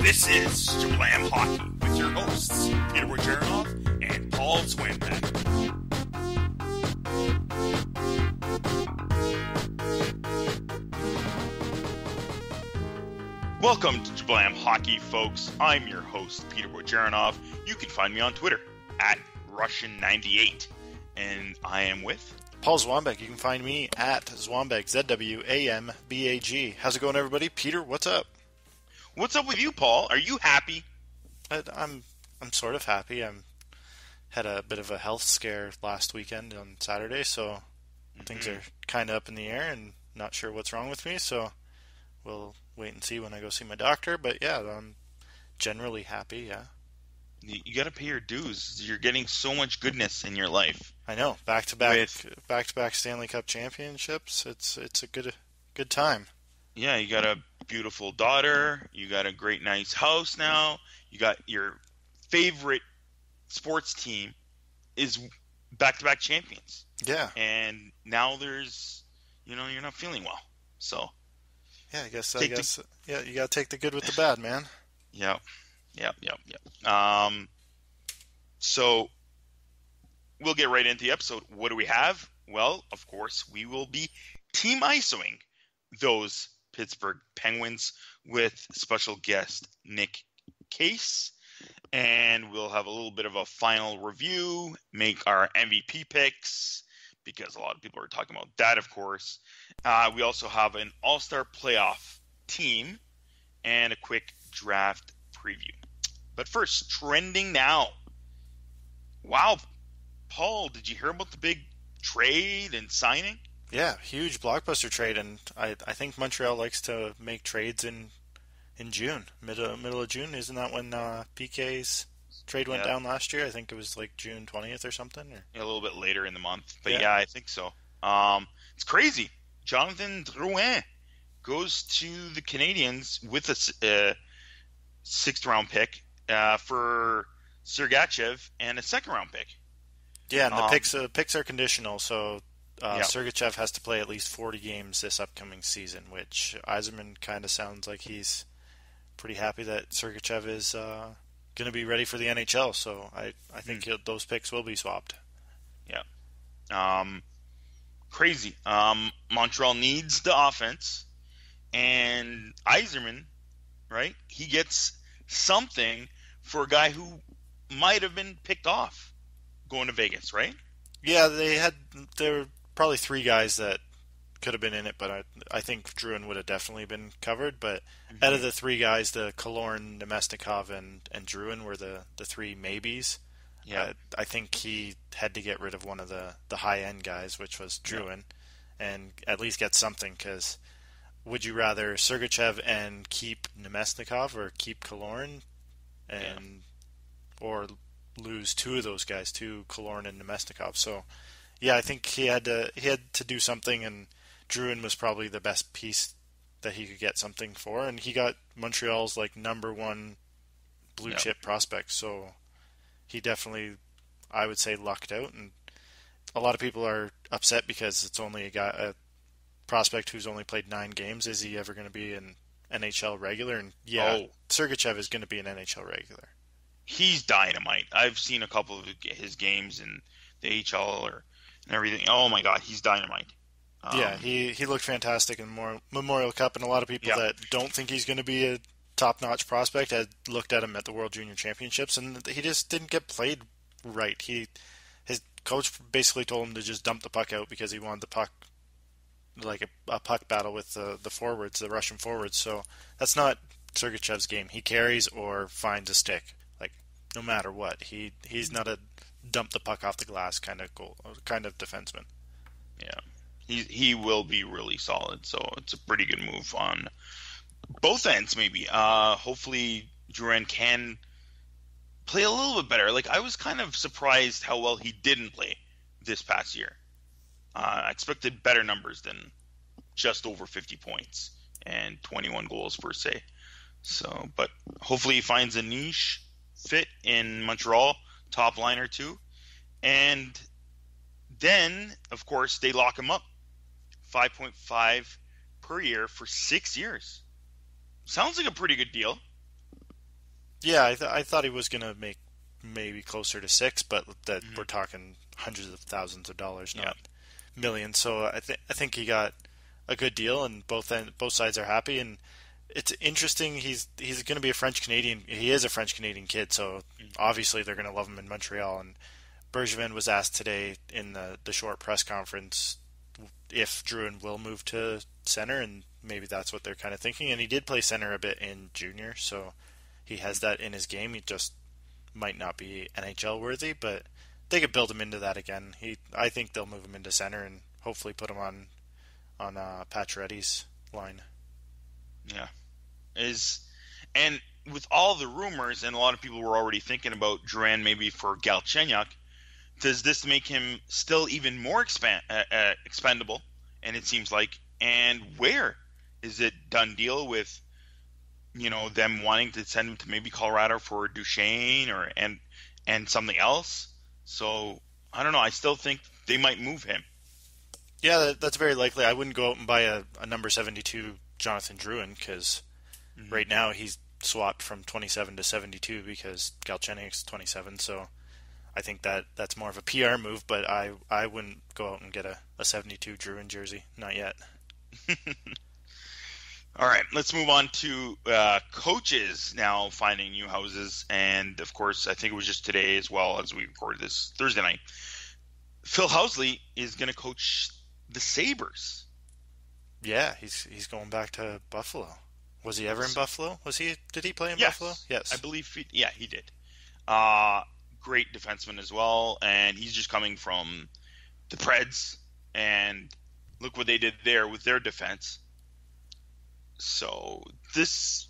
This is Jablam Hockey with your hosts, Peter Wojciarov and Paul Zwanbeck. Welcome to Jablam Hockey, folks. I'm your host, Peter Wojciarov. You can find me on Twitter at Russian98. And I am with Paul Zwanbeck. You can find me at Zwanbeck, ZWAMBAG. How's it going, everybody? Peter, what's up? What's up with you, Paul? Are you happy? I'm sort of happy. Had a bit of a health scare last weekend on Saturday, so things are kind of up in the air and not sure what's wrong with me, so we'll wait and see when I go see my doctor. But yeah, I'm generally happy, yeah. You got to pay your dues. You're getting so much goodness in your life. I know. Back-to-back Stanley Cup championships. It's a good time. Yeah, you got a beautiful daughter. You got a great, nice house now. You got your favorite sports team is back-to-back champions. Yeah. And now there's, you're not feeling well. So. Yeah, I guess. You got to take the good with the bad, man. Yep. So we'll get right into the episode. What do we have? Well, of course, we will be team ISOing those Pittsburgh Penguins with special guest Nick Case. And we'll have a little bit of a final review, make our MVP picks, because a lot of people are talking about that, of course. We also have an all-star playoff team and a quick draft preview. But first, trending now. Wow, Paul, did you hear about the big trade and signing? Yeah, huge blockbuster trade, and I think Montreal likes to make trades in June, middle of June. Isn't that when PK's trade went down last year? I think it was like June 20th or something. A little bit later in the month, but yeah I think so. It's crazy. Jonathan Drouin goes to the Canadiens with a sixth-round pick for Sergachev and a second-round pick. Yeah, and the picks are conditional, so Sergachev has to play at least 40 games this upcoming season, which Yzerman kind of sounds like he's pretty happy that Sergachev is going to be ready for the NHL, so I think those picks will be swapped. Yeah. Crazy. Montreal needs the offense, and Yzerman, right, he gets something for a guy who might have been picked off going to Vegas, right? Yeah, there were probably three guys that could have been in it, but I think Drouin would have definitely been covered. But out of the three guys, the Killorn, Nemesnikov, and Drouin were the three maybes. Yeah, I think he had to get rid of one of the high-end guys, which was Drouin, and at least get something, because would you rather Sergachev and keep Nemesnikov or keep Killorn or lose two of those guys, Killorn and Nemesnikov? So yeah, I think he had to do something, and Drouin was probably the best piece that he could get something for, and he got Montreal's number one blue chip prospect. So he definitely, I would say, lucked out, and a lot of people are upset because it's only a prospect who's only played 9 games. Is he ever going to be an NHL regular? And Sergachev is going to be an NHL regular. He's dynamite. I've seen a couple of his games in the AHL and everything. Oh my God, he's dynamite. He looked fantastic in Memorial Cup, and a lot of people that don't think he's going to be a top-notch prospect had looked at him at the World Junior Championships, and he just didn't get played right. His coach basically told him to just dump the puck out because he wanted the puck, like a puck battle with the forwards, the Russian forwards. So that's not Sergachev's game. He carries or finds a stick, no matter what. He's not a dump the puck off the glass kind of defenseman. Yeah. He will be really solid, so it's a pretty good move on both ends, maybe. Hopefully, Drouin can play a little bit better. I was kind of surprised how well he didn't play this past year. I expected better numbers than just over 50 points and 21 goals per se. So, but hopefully he finds a niche fit in Montreal, top line or two. And then, of course, they lock him up. 5.5 per year for 6 years. Sounds like a pretty good deal. Yeah, I thought he was going to make maybe closer to 6, but that Hmm. we're talking hundreds of thousands of dollars, Yeah. not millions. So I think he got a good deal, and both sides are happy. And it's interesting. He's going to be a French Canadian. He is a French Canadian kid, so obviously they're going to love him in Montreal. And Bergevin was asked today in the short press conference if Drouin will move to center, and maybe that's what they're kind of thinking. And he did play center a bit in junior, so he has that in his game. He just might not be NHL worthy, but they could build him into that again. I think they'll move him into center and hopefully put him on Pacioretty's line. Yeah. Is and with all the rumors, and a lot of people were already thinking about Duran maybe for Galchenyuk, does this make him still even more expendable? And it seems like, and where is it done deal with? Them wanting to send him to maybe Colorado for Duchesne and something else. So I don't know. I still think they might move him. Yeah, that's very likely. I wouldn't go out and buy a number 72 Jonathan Drouin because right now he's swapped from 27 to 72 because Galchenyuk's 27. So I think that's more of a PR move, but I wouldn't go out and get a 72 Drouin jersey. Not yet. All right, let's move on to coaches now finding new houses. And of course, I think it was just today as well as we recorded this Thursday night. Phil Housley is going to coach the Sabres. Yeah, he's going back to Buffalo. Was he ever in Buffalo? Did he play in Yes, Buffalo? Yes. I believe. He did. Great defenseman as well, and he's just coming from the Preds, and look what they did there with their defense. So this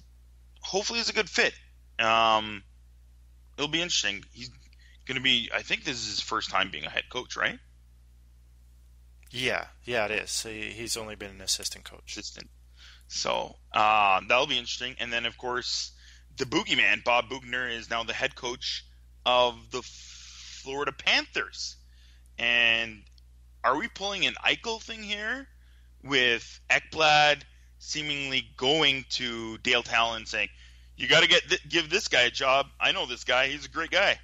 hopefully is a good fit. It'll be interesting. He's going to be. I think this is his first time being a head coach, right? Yeah, it is. He's only been an assistant coach. Assistant. So that'll be interesting. And then, of course, the boogeyman, Bob Boughner, is now the head coach of the Florida Panthers. And are we pulling an Eichel thing here with Ekblad seemingly going to Dale Talon saying, you got to give this guy a job. I know this guy. He's a great guy.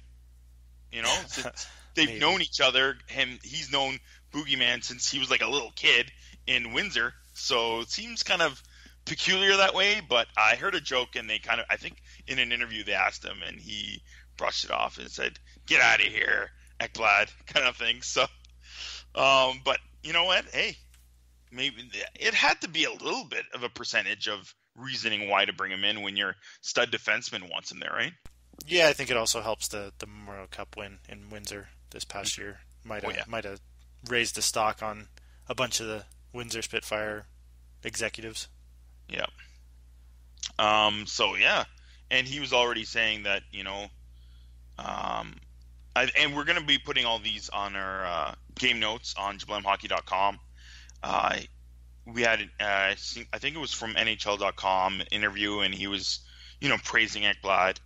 Since they've known each other. He's known Boogeyman since he was like a little kid in Windsor. So it seems kind of peculiar that way, but I heard a joke and I think in an interview they asked him and he brushed it off and said, get out of here, Ekblad, kind of thing. So, but you know what? Hey, maybe it had to be a little bit of a percentage of reasoning why to bring him in when your stud defenseman wants him there, right? Yeah, I think it also helps the Memorial Cup win in Windsor this past year. Might have raised the stock on a bunch of the Windsor Spitfire executives. Yeah. So yeah, and he was already saying that and we're going to be putting all these on our game notes on JablamHockey.com. We had I think it was from NHL.com interview, and he was praising Ekblad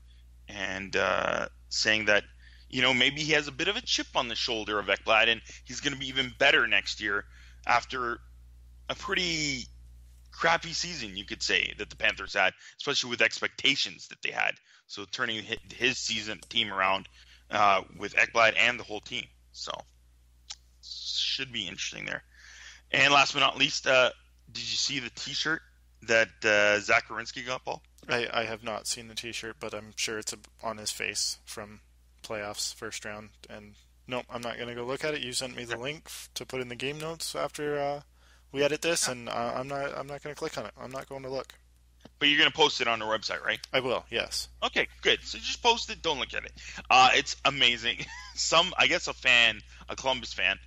and saying that maybe he has a bit of a chip on the shoulder of Ekblad, and he's going to be even better next year after a pretty crappy season, you could say, that the Panthers had, especially with expectations that they had. So turning his team around with Ekblad and the whole team. So should be interesting there. And last but not least, did you see the T-shirt that Zach Werenski got, Paul? I have not seen the T-shirt, but I'm sure it's on his face from playoffs first round. And no, I'm not going to go look at it. You sent me the link to put in the game notes after we edit this, and I'm not going to click on it. I'm not going to look. But you're going to post it on our website, right? I will, yes. Okay, good. So just post it. Don't look at it. It's amazing. I guess a Columbus fan,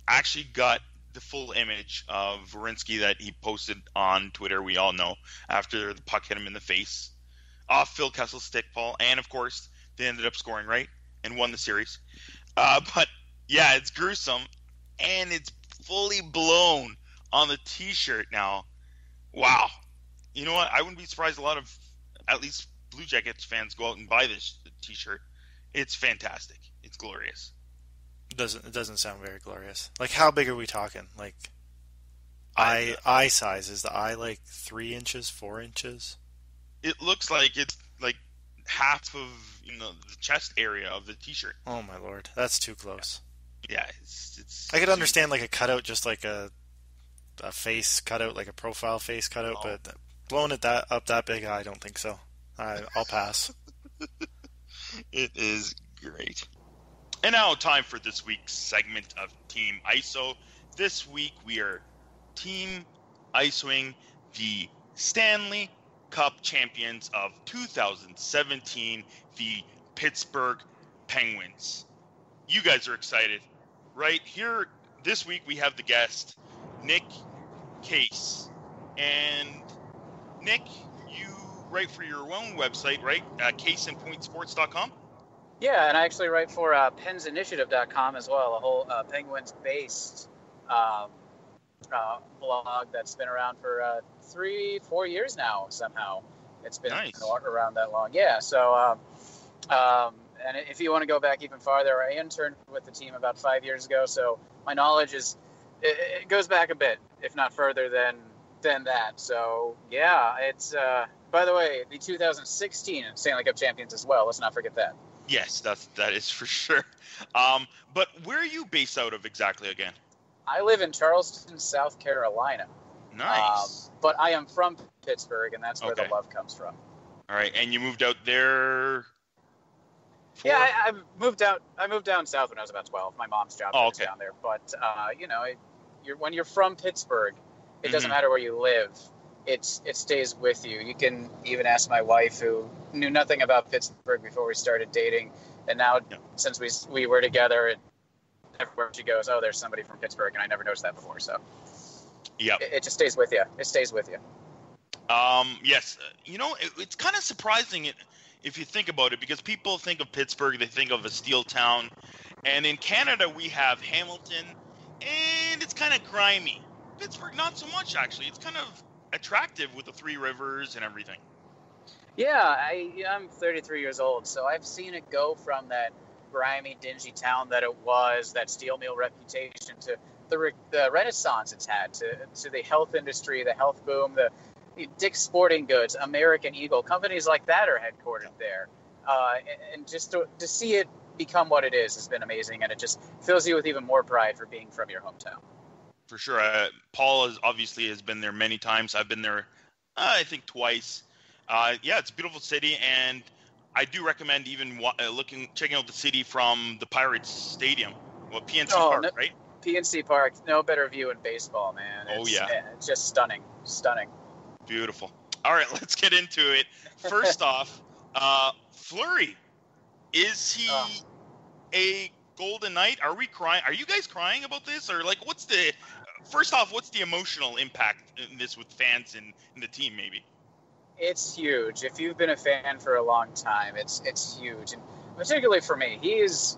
actually got the full image of Werenski that he posted on Twitter, we all know, after the puck hit him in the face off Phil Kessel's stick, Paul. And, of course, they ended up scoring, right? And won the series. But, yeah, it's gruesome. And it's fully blown on the T-shirt now. Wow. You know what? I wouldn't be surprised a lot of, at least Blue Jackets fans, go out and buy this T-shirt. It's fantastic. It's glorious. It doesn't sound very glorious. Like, how big are we talking? Like, eye size. Is the eye like 3 inches, 4 inches? It looks like it's like half of the chest area of the t-shirt. Oh my lord, that's too close. Yeah, it's I could understand like a cutout, just like a face cutout, like a profile face cutout, but blowing it up that big, I don't think so. I'll pass. It is great. And now time for this week's segment of Team ISO. This week we are Team ISOing the Stanley Cup champions of 2017, the Pittsburgh Penguins. You guys are excited, right? Here, this week we have the guest, Nick Case. And Nick, you write for your own website, right? caseandpointsports.com? Yeah, and I actually write for pensinitiative.com as well, a whole Penguins-based blog that's been around for 3-4 years now somehow. It's been around that long. Yeah, so and if you want to go back even farther, I interned with the team about 5 years ago, so my knowledge it goes back a bit, if not further than that. So yeah, it's by the way, the 2016 Stanley Cup champions as well. Let's not forget that. Yes, that is for sure. But where are you based out of exactly again? I live in Charleston, South Carolina. Nice. But I am from Pittsburgh, and that's where the love comes from. All right, and you moved out there? Yeah, I moved down south when I was about 12. My mom's job was down there. But, when you're from Pittsburgh, it doesn't matter where you live. It stays with you. You can even ask my wife, who knew nothing about Pittsburgh before we started dating. And now, since we were together, everywhere she goes, oh, there's somebody from Pittsburgh, and I never noticed that before. So it just stays with you. It stays with you. Yes. It's kind of surprising if you think about it, because people think of Pittsburgh, they think of a steel town. And in Canada, we have Hamilton, and it's kind of grimy. Pittsburgh, not so much, actually. It's kind of attractive with the Three Rivers and everything. Yeah, I'm 33 years old, so I've seen it go from that grimy, dingy town that it was, that steel mill reputation, to the renaissance it's had, to the health industry, the health boom, the Dick's Sporting Goods, American Eagle, companies like that are headquartered there. And just to see it become what it is has been amazing, and it just fills you with even more pride for being from your hometown. For sure. Paul has been there many times. I've been there, I think, twice. It's a beautiful city, and I do recommend even checking out the city from the Pirates Stadium. Well, PNC Park, right? PNC Park, no better view in baseball, man. It's just stunning. Beautiful. All right, let's get into it. First off, Fleury, is he a Golden Knight? Are we crying? Are you guys crying about this, or what's the emotional impact in this with fans and the team? Maybe it's huge. If you've been a fan for a long time, it's huge, and particularly for me, he's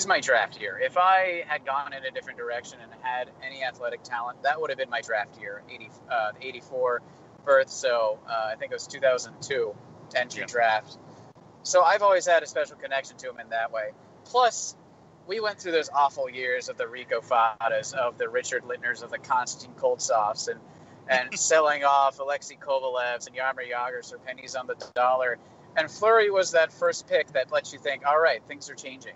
my draft year. If I had gone in a different direction and had any athletic talent, that would have been my draft year. 84 birth, so I think it was 2002 entry draft. So I've always had a special connection to him in that way. Plus, we went through those awful years of the Rico Fadas, of the Richard Littners, of the Konstantin Koltsovs, and selling off Alexei Kovalevs and Jaromir Jagrs for pennies on the dollar. And Fleury was that first pick that lets you think, all right, things are changing.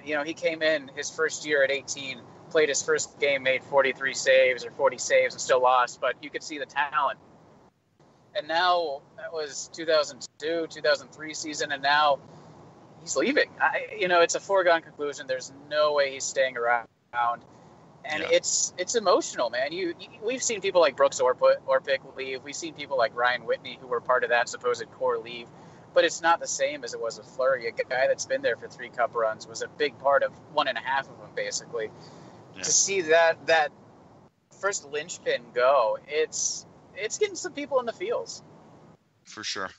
He came in his first year at 18, played his first game, made 43 saves or 40 saves and still lost, but you could see the talent. And now that was 2002, 2003 season, and now he's leaving. It's a foregone conclusion. There's no way he's staying around. And it's emotional, man. We've seen people like Brooks Orpik leave. We've seen people like Ryan Whitney, who were part of that supposed core, leave. But it's not the same as it was with Fleury. A guy that's been there for 3 cup runs, was a big part of 1.5 of them, basically. Yeah. To see that first linchpin go, it's getting some people in the feels. For sure.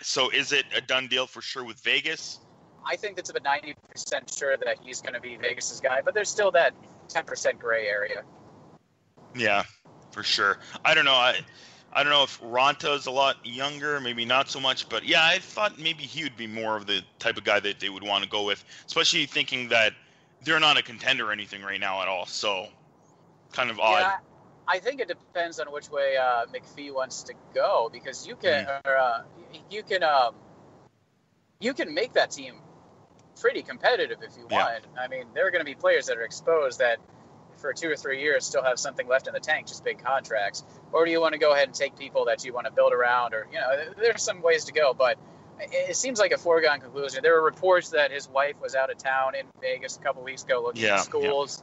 So is it a done deal for sure with Vegas? I think it's about 90% sure that he's going to be Vegas's guy, but there's still that 10% gray area. Yeah, for sure. I don't know. I don't know if Ronta's a lot younger, maybe not so much, but yeah, I thought maybe he would be more of the type of guy that they would want to go with, especially thinking that they're not a contender or anything right now at all. So kind of odd. Yeah, I think it depends on which way McPhee wants to go, because you can you can make that team pretty competitive if you want. I mean, there are going to be players that are exposed that for 2 or 3 years still have something left in the tank, just big contracts. Or do you want to go ahead and take people that you want to build around? Or, there's some ways to go, but it seems like a foregone conclusion. There were reports that his wife was out of town in Vegas a couple weeks ago looking at schools.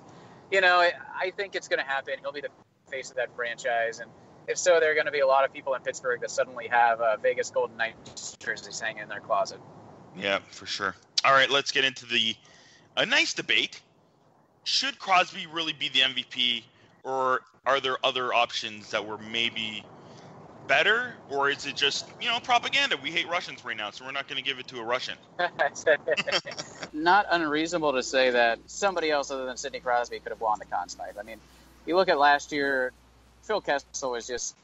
I think it's going to happen. He'll be the face of that franchise. And if so, there are going to be a lot of people in Pittsburgh that suddenly have Vegas Golden Knights jerseys hanging in their closet. Yeah, for sure. All right, let's get into a nice debate. Should Crosby really be the MVP, or are there other options that were maybe better, or is it just, propaganda? We hate Russians right now, so we're not going to give it to a Russian. Not unreasonable to say that somebody else other than Sidney Crosby could have won the Conn Smythe. I mean, you look at last year, Phil Kessel was just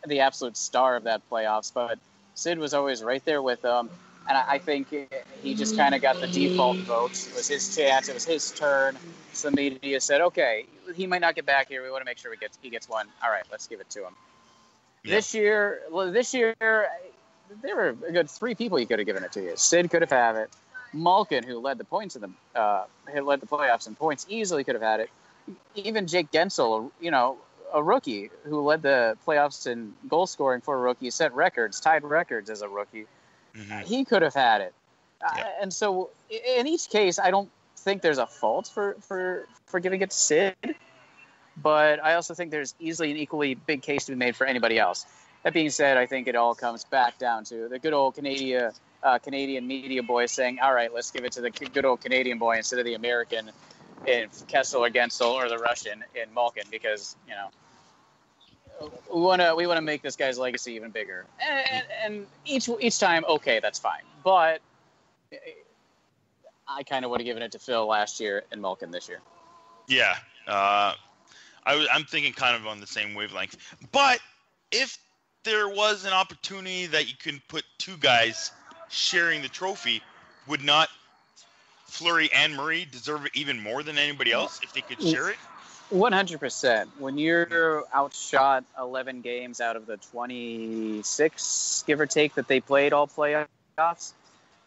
the absolute star of that playoffs, but Sid was always right there with them. And I think he just kind of got the default votes. It was his chance. It was his turn. So the media said, okay, he might not get back here. We want to make sure he gets one. All right, let's give it to him. Yeah. This year, there were a good 3 people he could have given it to you. Sid could have had it. Malkin, who led the points in led the playoffs in points, easily could have had it. Even Jake Gensel, a rookie who led the playoffs in goal scoring for a rookie, set records, tied records as a rookie. Mm-hmm. He could have had it. Yeah. And so in each case, I don't think there's a fault for giving it to Sid, but I also think there's easily an equally big case to be made for anybody else. That being said, I think it all comes back down to the good old Canadian media boy saying, all right, let's give it to the good old Canadian boy instead of the American in Kessel or Gensel or the Russian in Malkin, because, we want to make this guy's legacy even bigger, and each time, okay, that's fine. But I kind of would have given it to Phil last year and Malkin this year. Yeah, I'm thinking kind of on the same wavelength. But if there was an opportunity that you can put 2 guys sharing the trophy, would not Fleury and Murray deserve it even more than anybody else if they could share it? 100%. When you're outshot 11 games out of the 26, give or take, that they played all playoffs,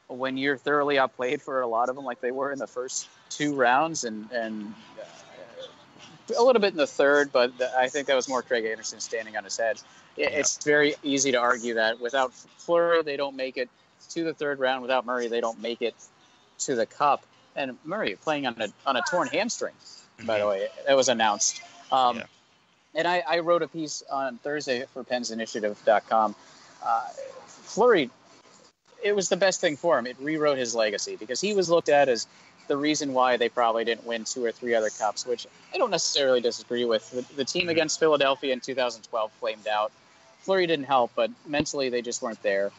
when you're thoroughly outplayed for a lot of them, like they were in the first 2 rounds and a little bit in the third, but I think that was more Craig Anderson standing on his head. It's very easy to argue that without Fleury, they don't make it to the 3rd round. Without Murray, they don't make it to the Cup. And Murray playing on a torn hamstring. By the way, that was announced. And I wrote a piece on Thursday for PensInitiative.com. Fleury, it was the best thing for him. It rewrote his legacy because he was looked at as the reason why they probably didn't win 2 or 3 other cups, which I don't necessarily disagree with. The team against Philadelphia in 2012 flamed out. Fleury didn't help, but mentally they just weren't there.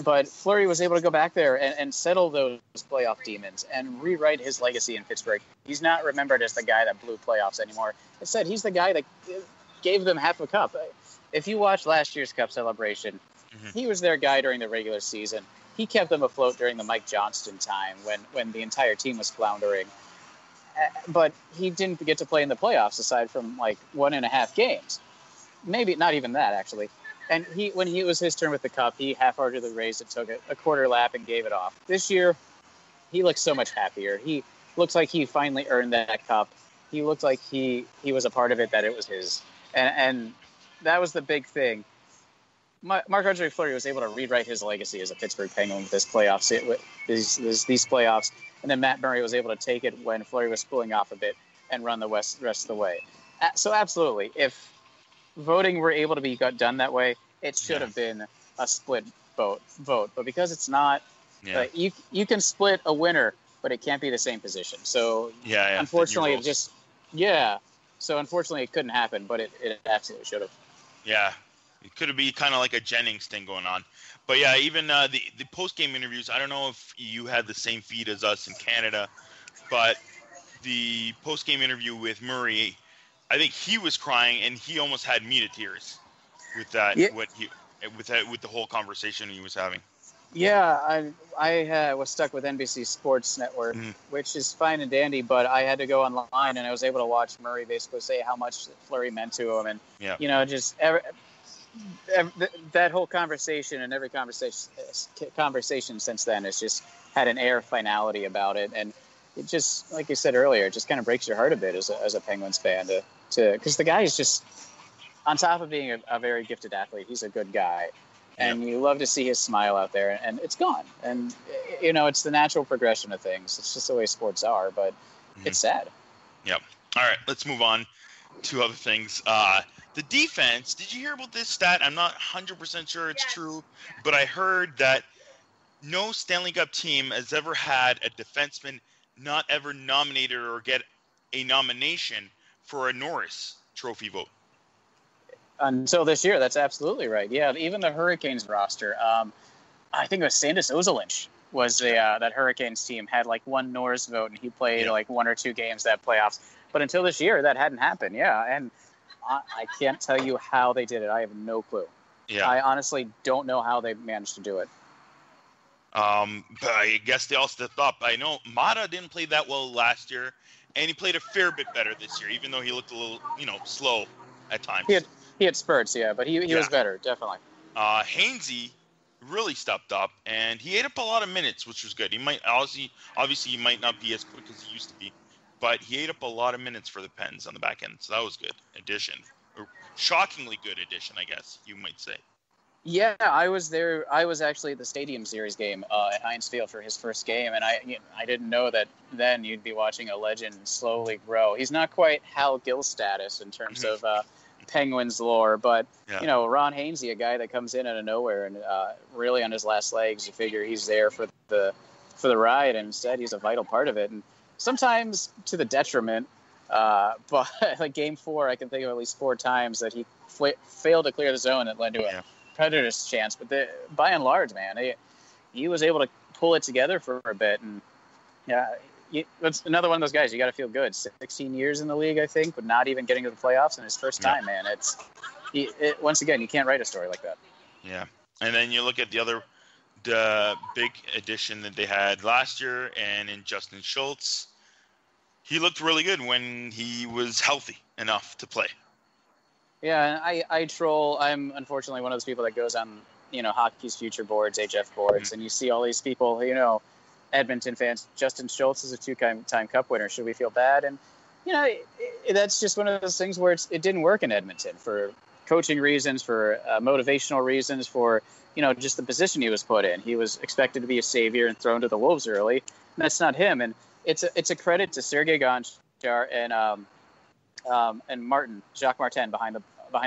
But Fleury was able to go back there and settle those playoff demons and rewrite his legacy in Pittsburgh. He's not remembered as the guy that blew playoffs anymore. Instead, he's the guy that gave them half a cup. If you watch last year's Cup celebration, he was their guy during the regular season. He kept them afloat during the Mike Johnston time when the entire team was floundering. But he didn't get to play in the playoffs aside from like 1.5 games. Maybe not even that, actually. And when it was his turn with the Cup, he half-heartedly raised it, took a quarter lap, and gave it off. This year, he looks so much happier. He looks like he finally earned that Cup. He looked like he was a part of it, that it was his. And that was the big thing. Marc-Andre Fleury was able to rewrite his legacy as a Pittsburgh Penguin with these playoffs. And then Matt Murray was able to take it when Fleury was cooling off a bit and run the rest of the way. So absolutely, if voting were able to be done that way, it should have been a split vote. But because it's not, you can split a winner, but it can't be the same position. So unfortunately, unfortunately, it couldn't happen, but it absolutely should have. Yeah, it could be kind of like a Jennings thing going on. But yeah, even the post-game interviews, I don't know if you had the same feed as us in Canada, but the post-game interview with Murray, I think he was crying, and he almost had me to tears with that. Yeah. With the whole conversation he was having. Yeah, I was stuck with NBC Sports Network, which is fine and dandy, but I had to go online, and I was able to watch Murray basically say how much Fleury meant to him, and just that whole conversation and every conversation since then has just had an air of finality about it, and it just, like you said earlier, it just kind of breaks your heart a bit as a Penguins fan to because the guy is just, on top of being a very gifted athlete, he's a good guy, and you love to see his smile out there, and it's gone, and it's the natural progression of things. It's just the way sports are, but it's sad. Yep. All right, let's move on to other things. The defense, did you hear about this stat? I'm not 100% sure it's true, but I heard that no Stanley Cup team has ever had a defenseman not ever nominated or get a nomination for a Norris Trophy vote. Until this year, that's absolutely right. Yeah, even the Hurricanes roster, I think it was Sandis Ozolinsh was that Hurricanes team had like one Norris vote, and he played like one or two games that playoffs. But until this year, that hadn't happened. Yeah, and I can't tell you how they did it. I have no clue. Yeah. I honestly don't know how they managed to do it. But I guess they all stepped up. I know Mata didn't play that well last year, and he played a fair bit better this year, even though he looked a little, slow at times. He had spurts, but he was better, definitely. Hainsey really stepped up, and he ate up a lot of minutes, which was good. He might obviously he might not be as quick as he used to be, but he ate up a lot of minutes for the Pens on the back end, so that was good addition. A shockingly good addition, I guess you might say. Yeah, I was there. I was actually at the Stadium Series game at Heinz Field for his first game, and I didn't know that then you'd be watching a legend slowly grow. He's not quite Hal Gill status in terms of Penguins lore, but Ron Hainsey, a guy that comes in out of nowhere and really on his last legs, you figure he's there for the ride, and instead he's a vital part of it, and sometimes to the detriment. But like Game 4, I can think of at least 4 times that he failed to clear the zone that led to a Predators chance. But by and large, man, he was able to pull it together for a bit, and it's another one of those guys. You got to feel good. 16 years in the league, I think, but not even getting to the playoffs in his first time, man. Once again, you can't write a story like that. Yeah, and then you look at the big addition that they had last year, and in Justin Schultz, he looked really good when he was healthy enough to play. Yeah, and I troll. I'm unfortunately one of those people that goes on, hockey's future boards, HF boards, and you see all these people, Edmonton fans. Justin Schultz is a 2-time Cup winner. Should we feel bad? And, that's just one of those things where it didn't work in Edmonton for coaching reasons, for motivational reasons, for, just the position he was put in. He was expected to be a savior and thrown to the wolves early. And that's not him. And it's a credit to Sergei Gonchar and Jacques Martin behind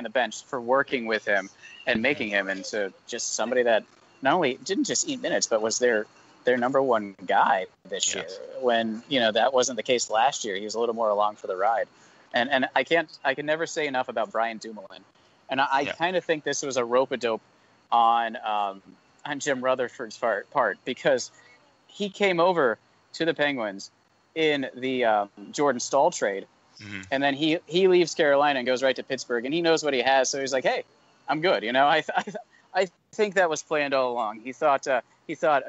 the bench for working with him and making him into just somebody that not only didn't just eat minutes, but was their number one guy this year. When that wasn't the case last year. He was a little more along for the ride, and I can never say enough about Brian Dumoulin, and I kind of think this was a rope-a-dope on Jim Rutherford's part, because he came over to the Penguins in the Jordan Staal trade. Mm-hmm. And then he leaves Carolina and goes right to Pittsburgh, and he knows what he has, so he's like, "Hey, I'm good." I think that was planned all along. He thought a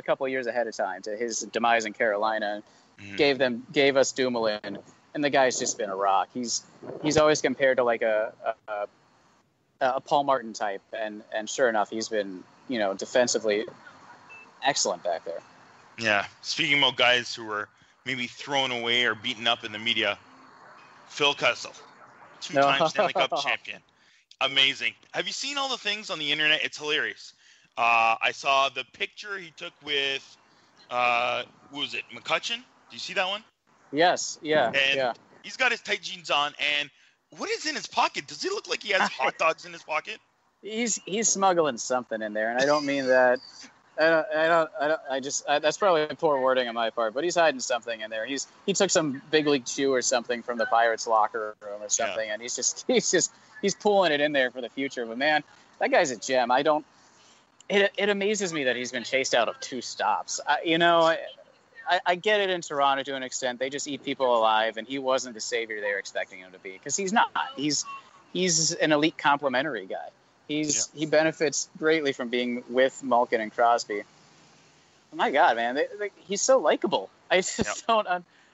couple of years ahead of time to his demise in Carolina, mm-hmm. gave us Dumoulin, and the guy's just been a rock. He's always compared to like a Paul Martin type, and sure enough, he's been defensively excellent back there. Yeah, speaking about guys who were maybe thrown away or beaten up in the media. Phil Kessel, 2-time Stanley Cup champion. Amazing. Have you seen all the things on the internet? It's hilarious. I saw the picture he took with, what was it, McCutcheon? Do you see that one? Yes, yeah. And he's got his tight jeans on, and what is in his pocket? Does he look like he has hot dogs in his pocket? He's smuggling something in there, and I don't mean that. That's probably poor wording on my part, but he's hiding something in there. He took some big league chew or something from the Pirates locker room or something, and he's pulling it in there for the future. But man, that guy's a gem. It amazes me that he's been chased out of 2 stops. I get it in Toronto to an extent. They just eat people alive, and he wasn't the savior they were expecting him to be, because he's not. He's an elite complementary guy. He benefits greatly from being with Malkin and Crosby. Oh my God, man, he's so likable. I just don't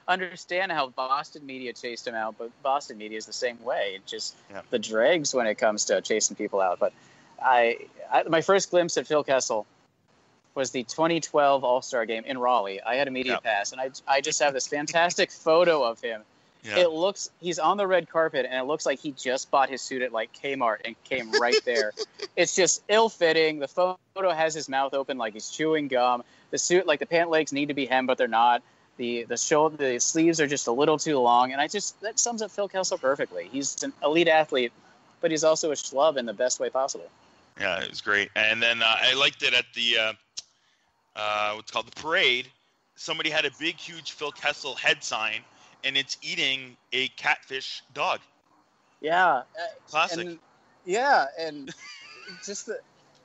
understand how Boston media chased him out, but Boston media is the same way. It's just the dregs when it comes to chasing people out. But My first glimpse at Phil Kessel was the 2012 All-Star Game in Raleigh. I had a media pass, and I just have this fantastic photo of him. Yeah. He's on the red carpet, and it looks like he just bought his suit at like Kmart and came right there. It's just ill-fitting. The photo has his mouth open like he's chewing gum. The suit, like the pant legs need to be hemmed, but they're not. The sleeves are just a little too long, and that sums up Phil Kessel perfectly. He's an elite athlete, but he's also a schlub in the best way possible. Yeah, it was great. And then I liked it at the what's called the parade. Somebody had a big, huge Phil Kessel head sign, and it's eating a catfish dog. Yeah, classic. And just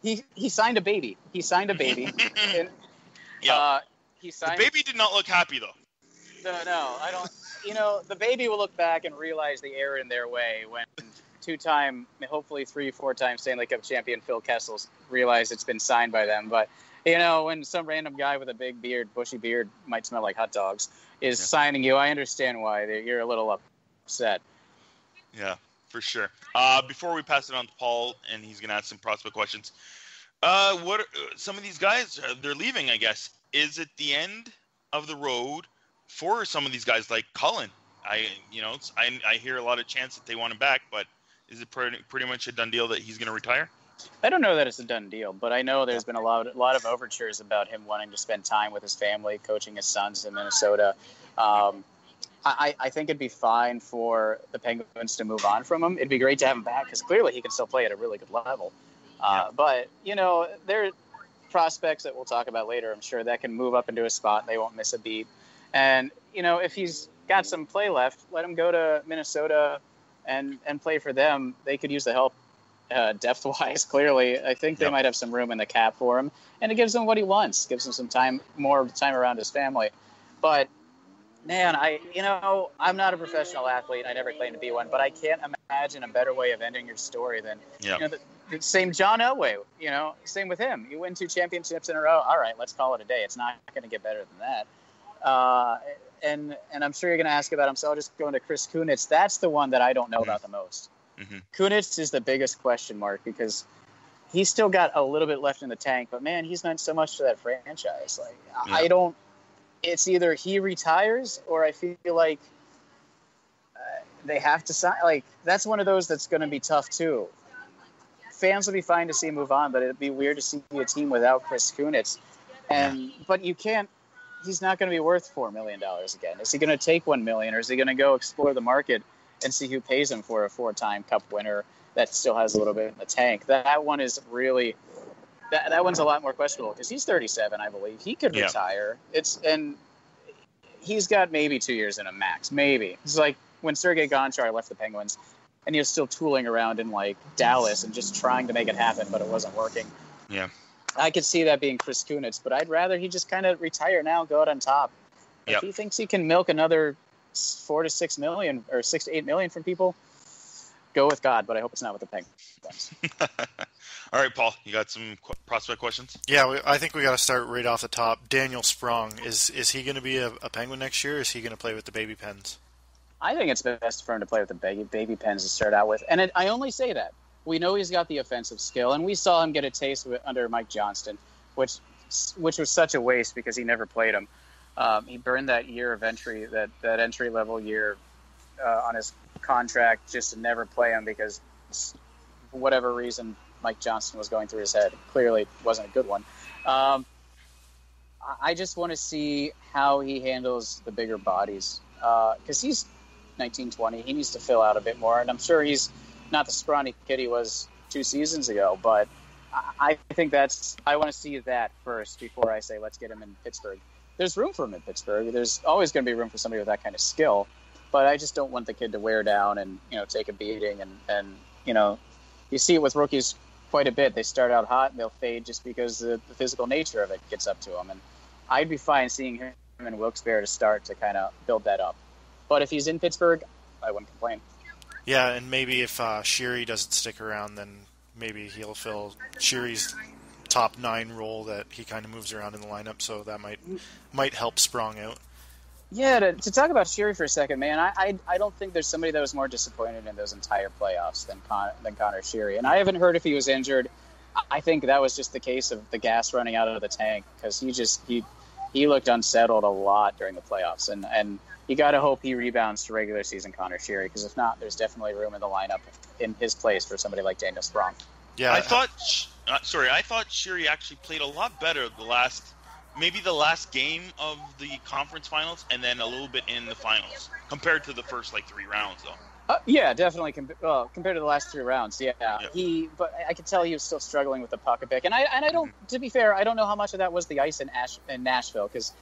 he signed a baby. He signed a baby. And, he signed. The baby did not look happy though. No, I don't. The baby will look back and realize the error in their way when 2-time, hopefully 3-4-time Stanley Cup champion Phil Kessel realize it's been signed by them. But when some random guy with a big beard, bushy beard, might smell like hot dogs, is signing you, I understand why you're a little upset. Yeah, for sure. Before we pass it on to Paul, and he's going to ask some prospect questions, what some of these guys, they're leaving, I guess. Is it the end of the road for some of these guys like Cullen? I hear a lot of chance that they want him back, but is it pretty much a done deal that he's going to retire? I don't know that it's a done deal, but I know there's been a lot of overtures about him wanting to spend time with his family, coaching his sons in Minnesota. I think it'd be fine for the Penguins to move on from him. It'd be great to have him back because clearly he can still play at a really good level. But, there are prospects that we'll talk about later, I'm sure, that can move up into a spot and they won't miss a beat. And, if he's got some play left, let him go to Minnesota and play for them. They could use the help depth-wise, clearly. I think they might have some room in the cap for him. And it gives him what he wants. Gives him some more time around his family. But, man, I'm not a professional athlete. I never claimed to be one. But I can't imagine a better way of ending your story than, the same John Elway. Same with him. You win 2 championships in a row. All right, let's call it a day. It's not going to get better than that. And I'm sure you're going to ask about him, so I'll just go into Chris Kunitz. That's the one that I don't know about the most. Mm-hmm. Kunitz is the biggest question mark because he's still got a little bit left in the tank, but man, he's meant so much to that franchise. It's either he retires or I feel like they have to sign. Like, that's one of those that's going to be tough too. Fans would be fine to see him move on, but it'd be weird to see a team without Chris Kunitz. But you can't. He's not going to be worth $4 million again. Is he going to take $1 million, or is he going to go explore the market and see who pays him for a 4-time Cup winner that still has a little bit in the tank? That one is really that one's a lot more questionable because he's 37, I believe. He could retire. And he's got maybe 2 years in a max, maybe. It's like when Sergei Gonchar left the Penguins, and he was still tooling around in like Dallas and just trying to make it happen, but it wasn't working. Yeah. I could see that being Chris Kunitz, but I'd rather he just kind of retire now, go out on top. If he thinks he can milk another 4 to 6 million or 6 to 8 million from people, go with God. But I hope it's not with the Penguins. All right, Paul, you got some prospect questions? Yeah, I think we got to start right off the top. Daniel Sprong, is he going to be a Penguin next year? Or is he going to play with the Baby Pens? I think it's best for him to play with the Baby Pens to start out with, and I only say that. We know he's got the offensive skill, and we saw him get a taste of it under Mike Johnston, which was such a waste because he never played him. He burned that year of entry, that entry-level year on his contract just to never play him because for whatever reason Mike Johnston was going through his head. Clearly wasn't a good one. I just want to see how he handles the bigger bodies because he's 19, 20. He needs to fill out a bit more, and I'm sure he's not the scrawny kid he was 2 seasons ago, but I think I want to see that first before I say let's get him in Pittsburgh. There's room for him in Pittsburgh. There's always going to be room for somebody with that kind of skill, but I just don't want the kid to wear down and take a beating. And you see it with rookies quite a bit. They start out hot and they'll fade just because the physical nature of it gets up to them. And I'd be fine seeing him in Wilkes-Barre to start to kind of build that up. But if he's in Pittsburgh, I wouldn't complain. Yeah, and maybe if Sheary doesn't stick around, then maybe he'll fill Sheary's top 9 role that he kind of moves around in the lineup, so that might help Sprong out. Yeah, to talk about Sheary for a second, man, I don't think there's somebody that was more disappointed in those entire playoffs than Connor Sheary. And I haven't heard if he was injured. I think that was just the case of the gas running out of the tank because he looked unsettled a lot during the playoffs, and you got to hope he rebounds to regular season Connor Sheary, because if not, there's definitely room in the lineup in his place for somebody like Daniel Sprong. Yeah, I thought Sheary actually played a lot better the last game of the conference finals, and then a little bit in the finals compared to the first 3 rounds, though. Yeah, definitely. Compared to the last 3 rounds, yeah. But I could tell he was still struggling with the puck a bit, and I don't. To be fair, I don't know how much of that was the ice in Nashville, because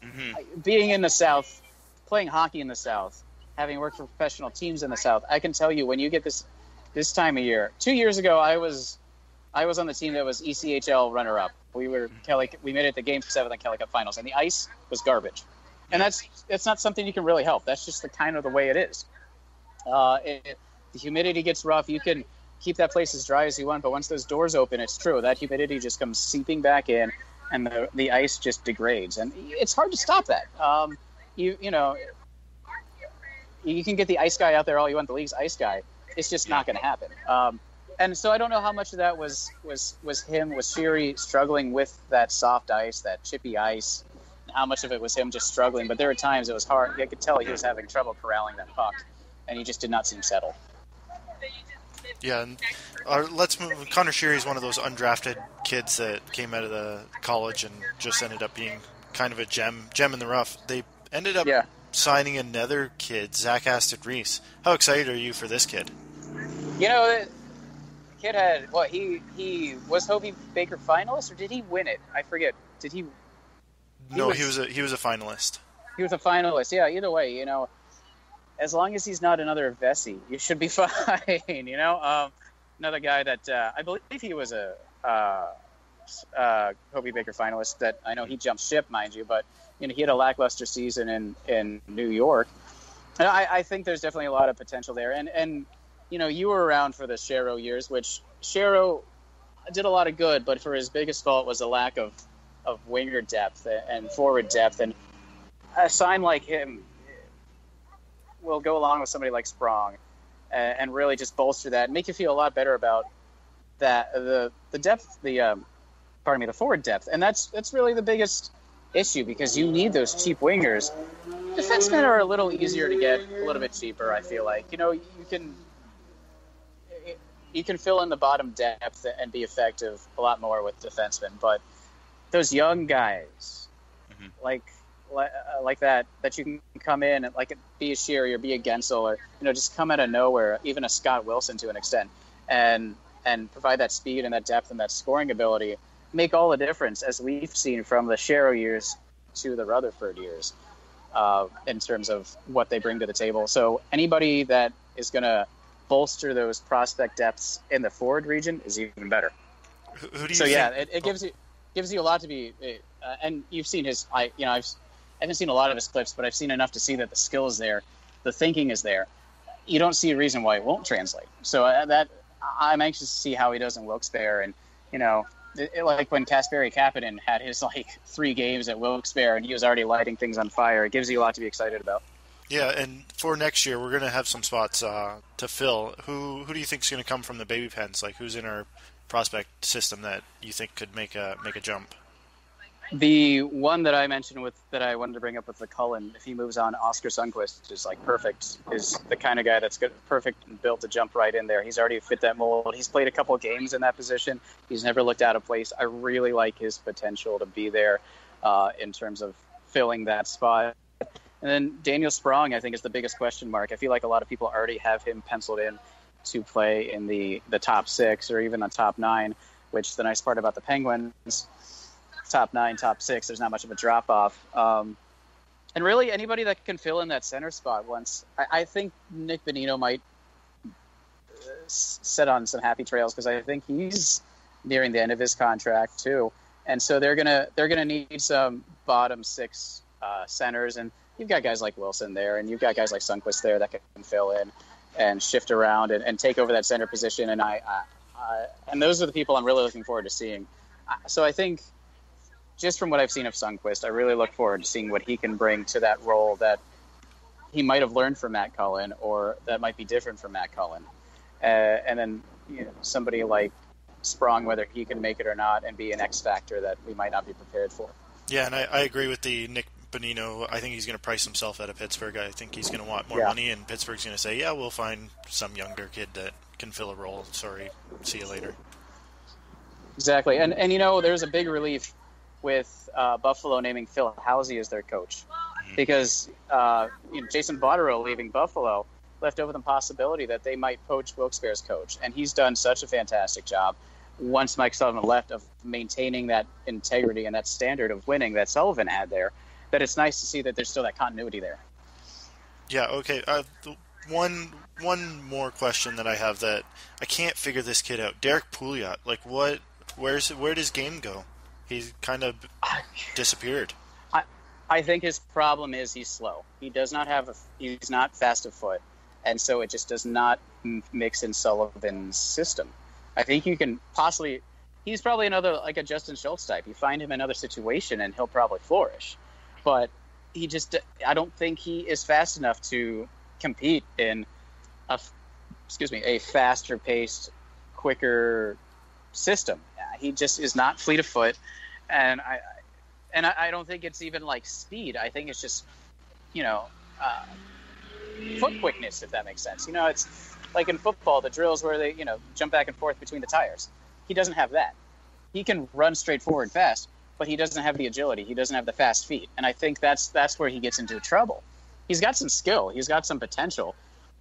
being in the South, playing hockey in the South, having worked for professional teams in the South, I can tell you when you get this time of year. 2 years ago, I was on the team that was ECHL runner-up. We made it to Game 7 of the Kelly Cup Finals, and the ice was garbage, and it's not something you can really help. That's just the way it is. The humidity gets rough. You can keep that place as dry as you want, but once those doors open, it's true that humidity just comes seeping back in, and the ice just degrades, and it's hard to stop that. You can get the ice guy out there all you want, the league's ice guy. It's just not going to happen. And so I don't know how much of that was Sheary struggling with that soft ice, that chippy ice, and how much of it was him just struggling. But there were times it was hard. I could tell he was having trouble corralling that puck, and he just did not seem settled. Yeah, and let's move. Connor Sheary is one of those undrafted kids that came out of the college and just ended up being kind of a gem in the rough. They ended up signing another kid, Zach Aston-Reese. How excited are you for this kid? The kid had he was Hobey Baker finalist, or did he win it? I forget. Did he? He was a finalist. He was a finalist. Yeah. Either way, as long as he's not another Vesey, you should be fine. Another guy that I believe he was a Hobey Baker finalist. That I know he jumped ship, mind you, but he had a lackluster season in New York. And I think there's definitely a lot of potential there. And you were around for the Shero years, which Shero did a lot of good, but for his biggest fault was a lack of winger depth and forward depth. And a sign like him will go along with somebody like Sprong and really just bolster that and make you feel a lot better about that the depth, the forward depth. And that's really the biggest issue, because you need those cheap wingers. Defensemen are a little easier to get, a little bit cheaper, I feel like. You can fill in the bottom depth and be effective a lot more with defensemen, but those young guys like that you can come in and be a Sheary or be a Gensel, or just come out of nowhere, even a Scott Wilson to an extent, and provide that speed and that depth and that scoring ability, make all the difference, as we've seen from the Shero years to the Rutherford years, in terms of what they bring to the table. So anybody that is going to bolster those prospect depths in the forward region is even better. Who do you so think? Yeah, it gives you a lot to be, and you've seen his. I haven't seen a lot of his clips, but I've seen enough to see that the skill is there, the thinking is there. You don't see a reason why it won't translate. So that I'm anxious to see how he does in Wilkes-Barre, and like when Kasperi Kapanen had his 3 games at Wilkes-Barre and he was already lighting things on fire. It gives you a lot to be excited about. Yeah, and for next year, we're going to have some spots to fill. Who do you think is going to come from the baby pens? Who's in our prospect system that you think could make a jump? The one that I mentioned that I wanted to bring up with the Cullen, if he moves on, Oscar Sundqvist is perfect. Is the kind of guy that's good, perfect and built to jump right in there. He's already fit that mold. He's played a couple of games in that position. He's never looked out of place. I really like his potential to be there in terms of filling that spot. And then Daniel Sprong, I think, is the biggest question mark. I feel like a lot of people already have him penciled in to play in the top 6 or even the top 9, which the nice part about the Penguins, top 9, top 6, there's not much of a drop-off. And really, anybody that can fill in that center spot once. I think Nick Bonino might set on some happy trails, because I think he's nearing the end of his contract, too. And so they're gonna need some bottom 6 centers, and you've got guys like Wilson there, and you've got guys like Sundqvist there that can fill in and shift around and take over that center position. And and those are the people I'm really looking forward to seeing. So I think just from what I've seen of Sundqvist, I really look forward to seeing what he can bring to that role that he might have learned from Matt Cullen, or that might be different from Matt Cullen. And then somebody like sprung, whether he can make it or not, and be an X factor that we might not be prepared for. Yeah, and I agree with the Nick Bonino. I think he's going to price himself out of Pittsburgh. I think he's going to want more money, and Pittsburgh's going to say, yeah, we'll find some younger kid that can fill a role. Sorry, see you later. Exactly. And there's a big relief with Buffalo naming Phil Housie as their coach, because Jason Botterill leaving Buffalo left over the possibility that they might poach Wilkes-Barre's coach, and he's done such a fantastic job once Mike Sullivan left of maintaining that integrity and that standard of winning that Sullivan had there, that it's nice to see that there's still that continuity there. Yeah, okay. One more question that I have that I can't figure this kid out. Derek Pouliot, where did his game go? He's kind of disappeared. I think his problem is he's slow. He does not he's not fast of foot, and so it just does not mix in Sullivan's system. I think you can possibly, he's probably another, like a Justin Schultz type. You find him in another situation and he'll probably flourish. But I don't think he is fast enough to compete in a faster paced, quicker system. He just is not fleet of foot. And I don't think it's even like speed. I think it's just, foot quickness, if that makes sense. It's like in football, the drills where they, jump back and forth between the tires. He doesn't have that. He can run straight forward fast, but he doesn't have the agility. He doesn't have the fast feet. And I think that's where he gets into trouble. He's got some skill. He's got some potential.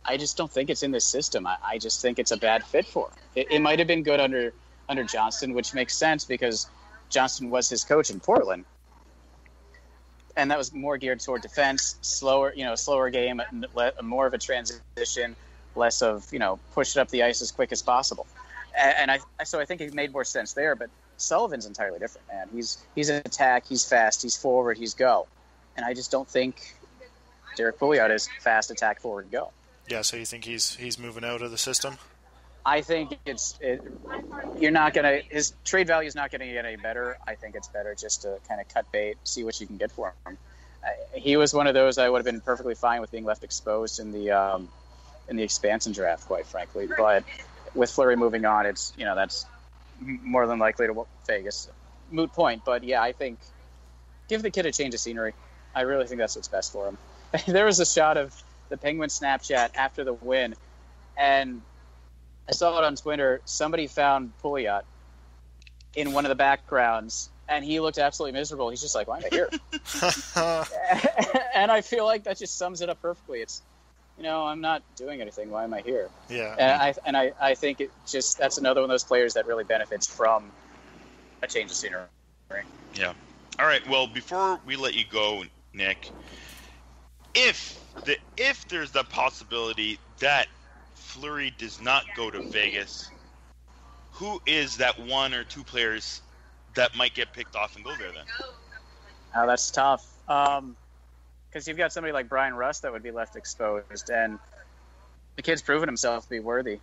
I just don't think it's in this system. I just think it's a bad fit for him. It might have been good under Johnston, which makes sense because Johnston was his coach in Portland. And that was more geared toward defense, slower game, more of a transition, less of, push it up the ice as quick as possible. So I think it made more sense there. But Sullivan's entirely different, man. He's an attack, he's fast, he's forward, he's go. And I just don't think Derek Pouliot is fast, attack, forward, go. Yeah, so you think he's moving out of the system? I think his trade value is not going to get any better. I think it's better just to kind of cut bait, see what you can get for him. He was one of those I would have been perfectly fine with being left exposed in the expansion draft, quite frankly. But with Fleury moving on, it's that's more than likely to Vegas. Moot point, but yeah, I think give the kid a change of scenery. I really think that's what's best for him. There was a shot of the Penguin Snapchat after the win, and I saw it on Twitter. Somebody found Pouliot in one of the backgrounds, and he looked absolutely miserable. He's just like, why am I here? And I feel like that just sums it up perfectly. It's, I'm not doing anything. Why am I here? Yeah. And I think that's another one of those players that really benefits from a change of scenery. Yeah. All right. Well, before we let you go, Nick, if there's the possibility that Fleury does not go to Vegas, who is that one or two players that might get picked off and go there then? Oh, that's tough. Because you've got somebody like Brian Rust that would be left exposed, and the kid's proven himself to be worthy.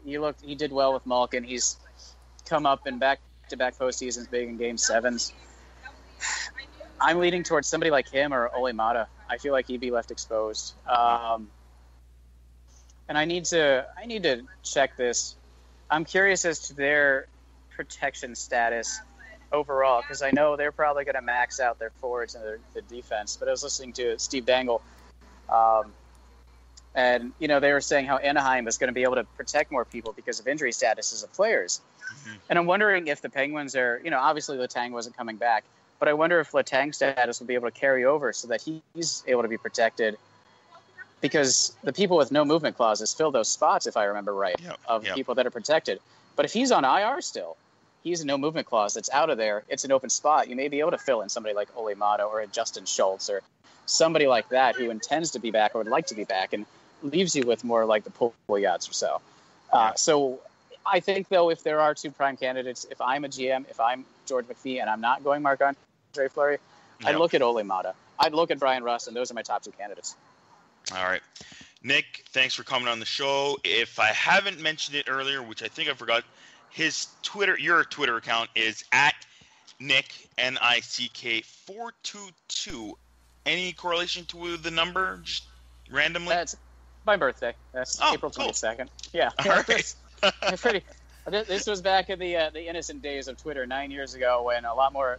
He did well with Malkin. He's come up in back-to-back postseasons, big in Game 7s. I'm leaning towards somebody like him or Ole Mata. I feel like he'd be left exposed. And I need to check this. I'm curious as to their protection status overall, because I know they're probably going to max out their forwards and their defense. But I was listening to Steve Dangle, and they were saying how Anaheim is going to be able to protect more people because of injury statuses of players. Mm-hmm. And I'm wondering if the Penguins are, obviously Letang wasn't coming back, but I wonder if Letang's status will be able to carry over so that he's able to be protected. Because the people with no movement clauses fill those spots, if I remember right, people that are protected. But if he's on IR still, he's a no movement clause that's out of there. It's an open spot. You may be able to fill in somebody like Ole Mata or a Justin Schultz or somebody like that who intends to be back or would like to be back and leaves you with more like the Pouliots or so. So I think, though, if there are two prime candidates, if I'm a GM, if I'm George McPhee and I'm not going Marc-Andre Fleury, I'd look at Ole Mata. I'd look at Brian Rust, and those are my top two candidates. All right. Nick, thanks for coming on the show. If I haven't mentioned it earlier, which I think I forgot, your Twitter account is at Nick, Nick 422. Any correlation to the number, just randomly? That's my birthday. That's April 22nd. Cool. Yeah. All right. This was back in the innocent days of Twitter 9 years ago, when a lot more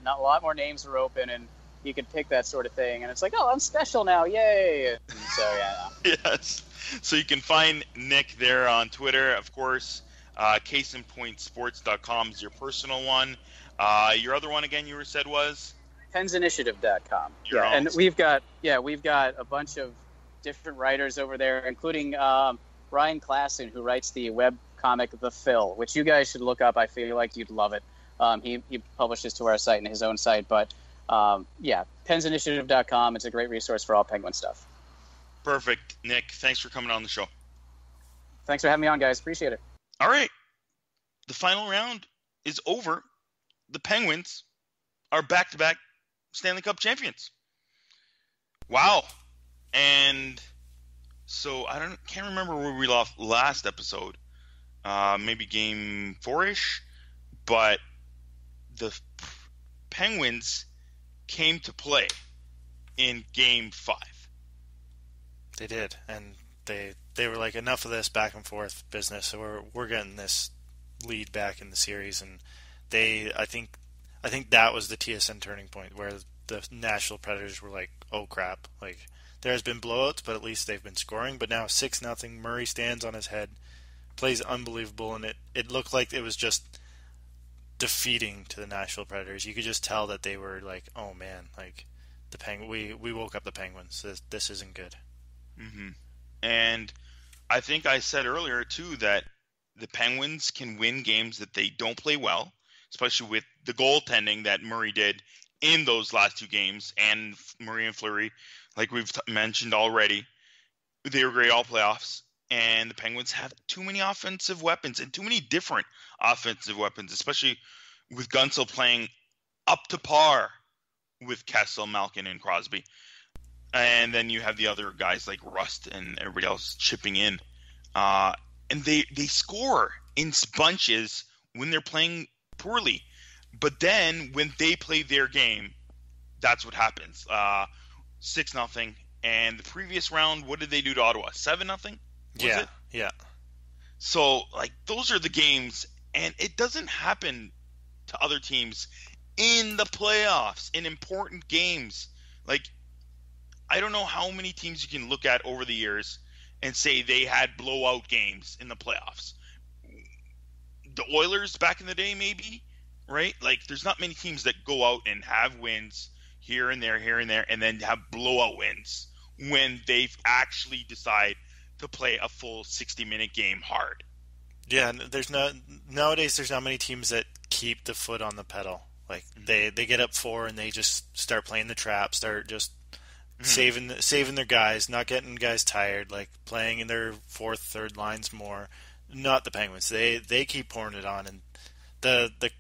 names were open, and you could pick that sort of thing. And it's like, oh, I'm special now, yay! And so yeah. Yes. So you can find Nick there on Twitter, of course. CaseInPointSports.com is your personal one. Your other one again, you said was PensInitiative.com. Yeah, and we've got a bunch of different writers over there, including Ryan Klassen, who writes the web comic The Phil, which you guys should look up. I feel like you'd love it. He publishes to our site and his own site, but PensInitiative.com. It's a great resource for all Penguin stuff. Perfect, Nick. Thanks for coming on the show. Thanks for having me on, guys. Appreciate it. All right, the final round is over. The Penguins are back-to-back Stanley Cup champions. Wow. And so can't remember where we left last episode. Maybe game 4-ish, but the Penguins came to play in game 5. They did, and they were like, enough of this back and forth business. So we're getting this lead back in the series, and I think that was the TSN turning point where the Nashville Predators were like, oh crap, like there's been blowouts, but at least they've been scoring. But now 6-0, Murray stands on his head, plays unbelievable, and it looked like it was just defeating to the Nashville Predators. You could just tell that they were like, oh man, like we woke up the Penguins. This isn't good. Mm-hmm. And I think I said earlier too that the Penguins can win games that they don't play well, especially with the goaltending that Murray did in those last 2 games, and Murray and Fleury, like we've mentioned already, they were great all playoffs. And the Penguins have too many offensive weapons and too many different offensive weapons, especially with Guentzel playing up to par with Kessel, Malkin, and Crosby. And then you have the other guys like Rust and everybody else chipping in. And they score in bunches when they're playing poorly. But then when they play their game, that's what happens. 6-0. And the previous round, what did they do to Ottawa? 7-0? Yeah. So, like, those are the games, and it doesn't happen to other teams in the playoffs, in important games. Like, I don't know how many teams you can look at over the years and say they had blowout games in the playoffs. The Oilers back in the day, maybe, right? Like, there's not many teams that go out and have wins here and there, and then have blowout wins when they actually decide to play a full 60-minute game hard. Yeah, nowadays there's not many teams that keep the foot on the pedal. Like they get up 4 and they just start playing the trap, start just saving their guys, not getting guys tired, like playing in their fourth, third lines more. Not the Penguins. They keep pouring it on, and the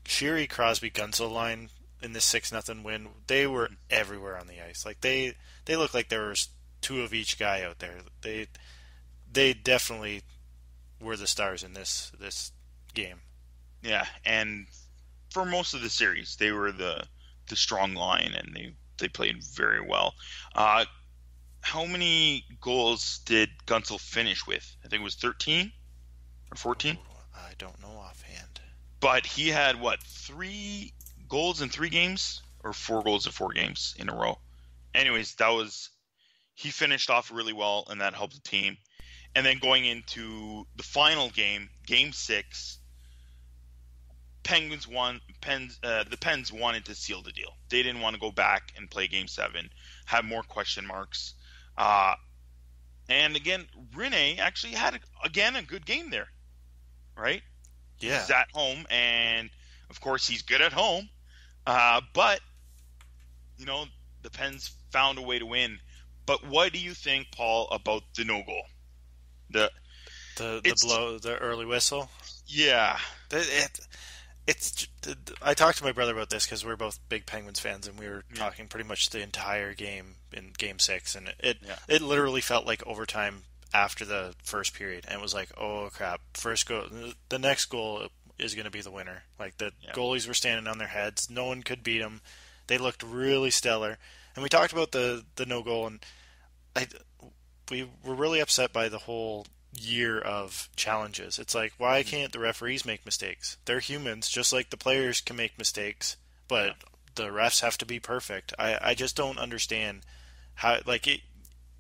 Sheary, Crosby, Guentzel line in this 6-0 win, they were everywhere on the ice. Like they looked like there was 2 of each guy out there. They definitely were the stars in this game. Yeah, and for most of the series, they were the strong line, and they played very well. How many goals did Guentzel finish with? I think it was 13 or 14. I don't know offhand. But he had 3 goals in 3 games, or 4 goals in 4 games in a row. Anyways, he finished off really well, and that helped the team. And then going into the final game, Game 6, the Pens wanted to seal the deal. They didn't want to go back and play Game 7, have more question marks. And again, Rinne actually had, a good game there, right? Yeah. He's at home, and of course he's good at home. But, the Pens found a way to win. But what do you think, Paul, about the no goal? The blow, the early whistle. Yeah, I talked to my brother about this because we're both big Penguins fans, and we were talking pretty much the entire game in Game 6, and it literally felt like overtime after the first period, and it was like, oh crap, first goal, the next goal is going to be the winner. Like the goalies were standing on their heads, no one could beat them. They looked really stellar, and we talked about the no goal, and we were really upset by the whole year of challenges. It's like, why can't the referees make mistakes? They're humans, just like the players can make mistakes, but the refs have to be perfect. I just don't understand how, like,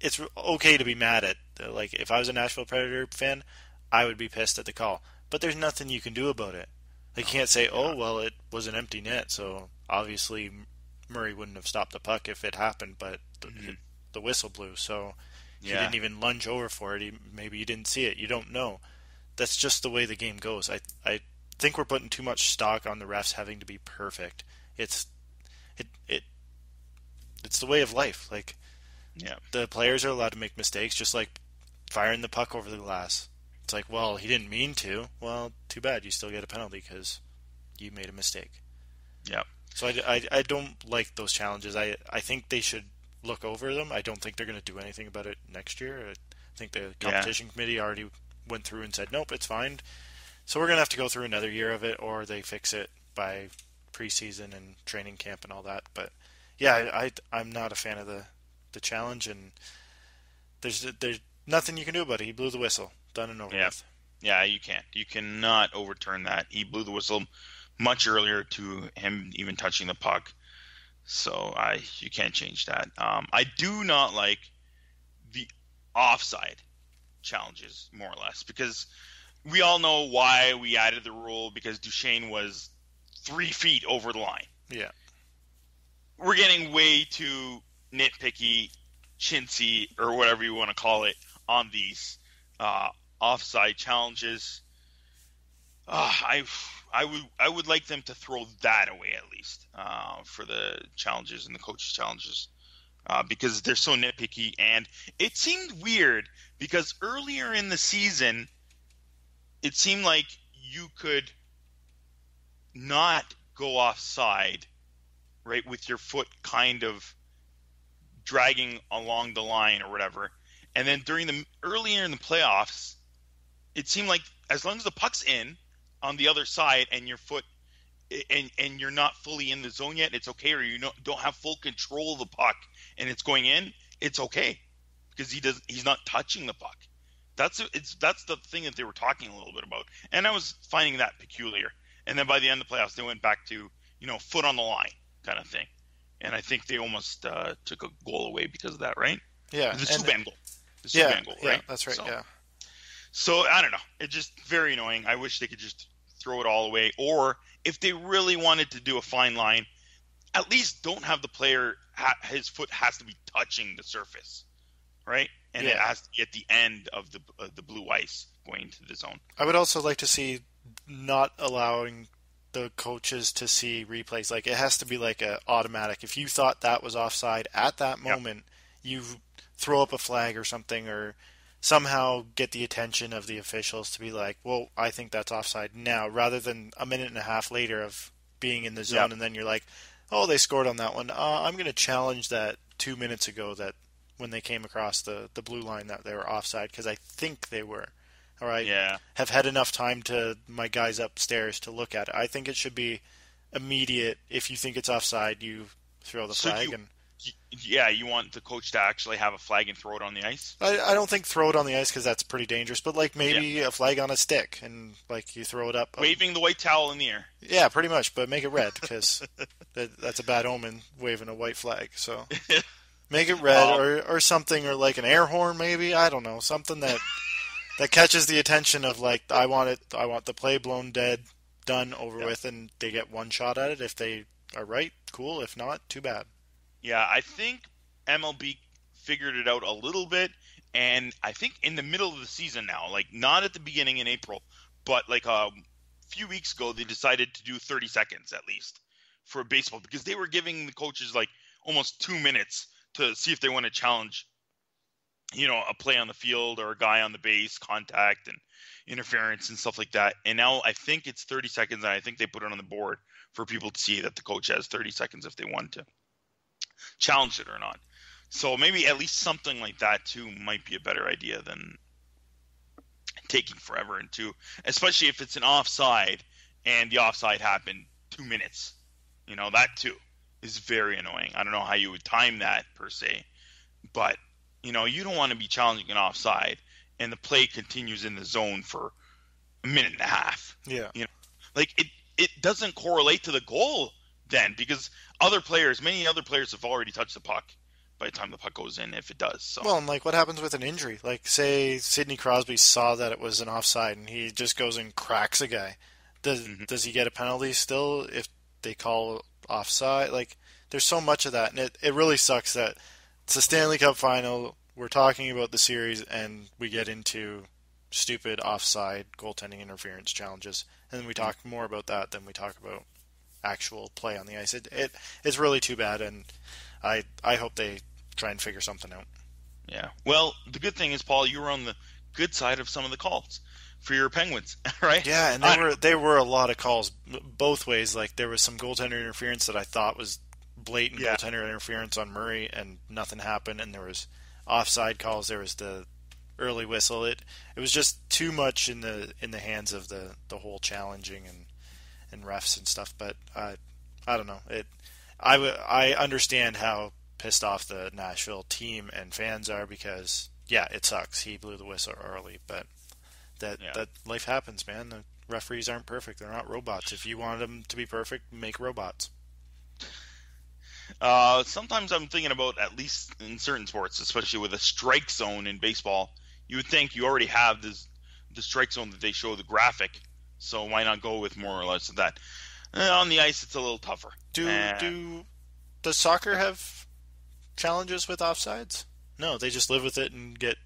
it's okay to be mad at, like, if I was a Nashville Predator fan, I would be pissed at the call. But there's nothing you can do about it. They can't say, oh, well, it was an empty net, so obviously Murray wouldn't have stopped the puck if it happened, but the whistle blew, so he didn't even lunge over for it. Maybe you didn't see it. You don't know. That's just the way the game goes. I think we're putting too much stock on the refs having to be perfect. It's the way of life. Like, the players are allowed to make mistakes, just like firing the puck over the glass. It's like, well, he didn't mean to. Well, too bad. You still get a penalty because you made a mistake. Yeah. So I don't like those challenges. I think they should look over them. I don't think they're going to do anything about it next year. I think the competition committee already went through and said, nope, it's fine. So we're going to have to go through another year of it, or they fix it by preseason and training camp and all that. But yeah, I'm not a fan of the challenge, and there's nothing you can do about it. He blew the whistle. Done and over with. Yeah, you can't. You cannot overturn that. He blew the whistle much earlier to him even touching the puck. So you can't change that. I do not like the offside challenges, more or less, because we all know why we added the rule, because Duchesne was 3 feet over the line. Yeah. We're getting way too nitpicky, chintzy, or whatever you want to call it, on these offside challenges. I would like them to throw that away at least for the challenges and the coaches' challenges, because they're so nitpicky. And it seemed weird because earlier in the season, it seemed like you could not go offside, right, with your foot kind of dragging along the line or whatever. And then earlier in the playoffs, it seemed like as long as the puck's in on the other side and your foot and you're not fully in the zone yet, it's okay. Or you don't have full control of the puck and it's going in, it's okay, because he's not touching the puck. That's the thing that they were talking a little bit about, and I was finding that peculiar. And then by the end of the playoffs, they went back to foot on the line kind of thing, and I think they almost took a goal away because of that, right? Yeah, the Subban goal. The Subban goal, right? Yeah, that's right. So I don't know. It's just very annoying. I wish they could just throw it all away, or if they really wanted to do a fine line, at least don't have the player his foot has to be touching the surface, right? And it has to be at the end of the blue ice going into the zone. I would also like to see not allowing the coaches to see replays. Like, it has to be like a automatic. If you thought that was offside at that moment, you throw up a flag or something, or somehow get the attention of the officials to be like, well, I think that's offside now, rather than a minute and a half later of being in the zone and then you're like, oh, they scored on that one. I'm going to challenge that 2 minutes ago, that when they came across the blue line, that they were offside, because I think they were. All right. Yeah. Have had enough time to my guys upstairs to look at it. I think it should be immediate. If you think it's offside, you throw the flag. You want the coach to actually have a flag and throw it on the ice? I don't think throw it on the ice, because that's pretty dangerous. But like maybe a flag on a stick, and like you throw it up, waving the white towel in the air. Yeah, pretty much. But make it red, because that's a bad omen, waving a white flag. So make it red, or something, or like an air horn, maybe. I don't know, something that catches the attention of, like, I want the play blown dead, done, over with, and they get one shot at it. If they are right, cool. If not, too bad. Yeah, I think MLB figured it out a little bit, and I think in the middle of the season now, like not at the beginning in April, but like a few weeks ago, they decided to do 30 seconds at least for baseball, because they were giving the coaches like almost 2 minutes to see if they want to challenge, a play on the field or a guy on the base, contact and interference and stuff like that. And now I think it's 30 seconds, and I think they put it on the board for people to see that the coach has 30 seconds if they want to challenge it or not. So maybe at least something like that too might be a better idea than taking forever, and especially if it's an offside and the offside happened 2 minutes. That too is very annoying. I don't know how you would time that per se, but you don't want to be challenging an offside and the play continues in the zone for a minute and a half. Yeah. Like it doesn't correlate to the goal then, because many other players have already touched the puck by the time the puck goes in, if it does. So. Well, and like what happens with an injury? Like say Sidney Crosby saw that it was an offside and he just goes and cracks a guy. Does he get a penalty still if they call offside? Like there's so much of that, and it really sucks that it's a Stanley Cup final. We're talking about the series and we get into stupid offside goaltending interference challenges, and then we talk more about that than we talk about actual play on the ice. It's really too bad, and I hope they try and figure something out. Yeah. Well, the good thing is, Paul, you were on the good side of some of the calls for your Penguins, right? Yeah, and there were a lot of calls both ways. Like there was some goaltender interference that I thought was blatant goaltender interference on Murray, and nothing happened. And there was offside calls. There was the early whistle. It was just too much in the hands of the whole challenging and refs and stuff. But I don't know. I understand how pissed off the Nashville team and fans are, because it sucks. He blew the whistle early, but that life happens, man. The referees aren't perfect. They're not robots. If you want them to be perfect, make robots. Sometimes I'm thinking about, at least in certain sports, especially with a strike zone in baseball, you would think you already have the strike zone that they show the graphic, so why not go with more or less of that? On the ice, it's a little tougher. Does soccer have challenges with offsides? No, they just live with it and get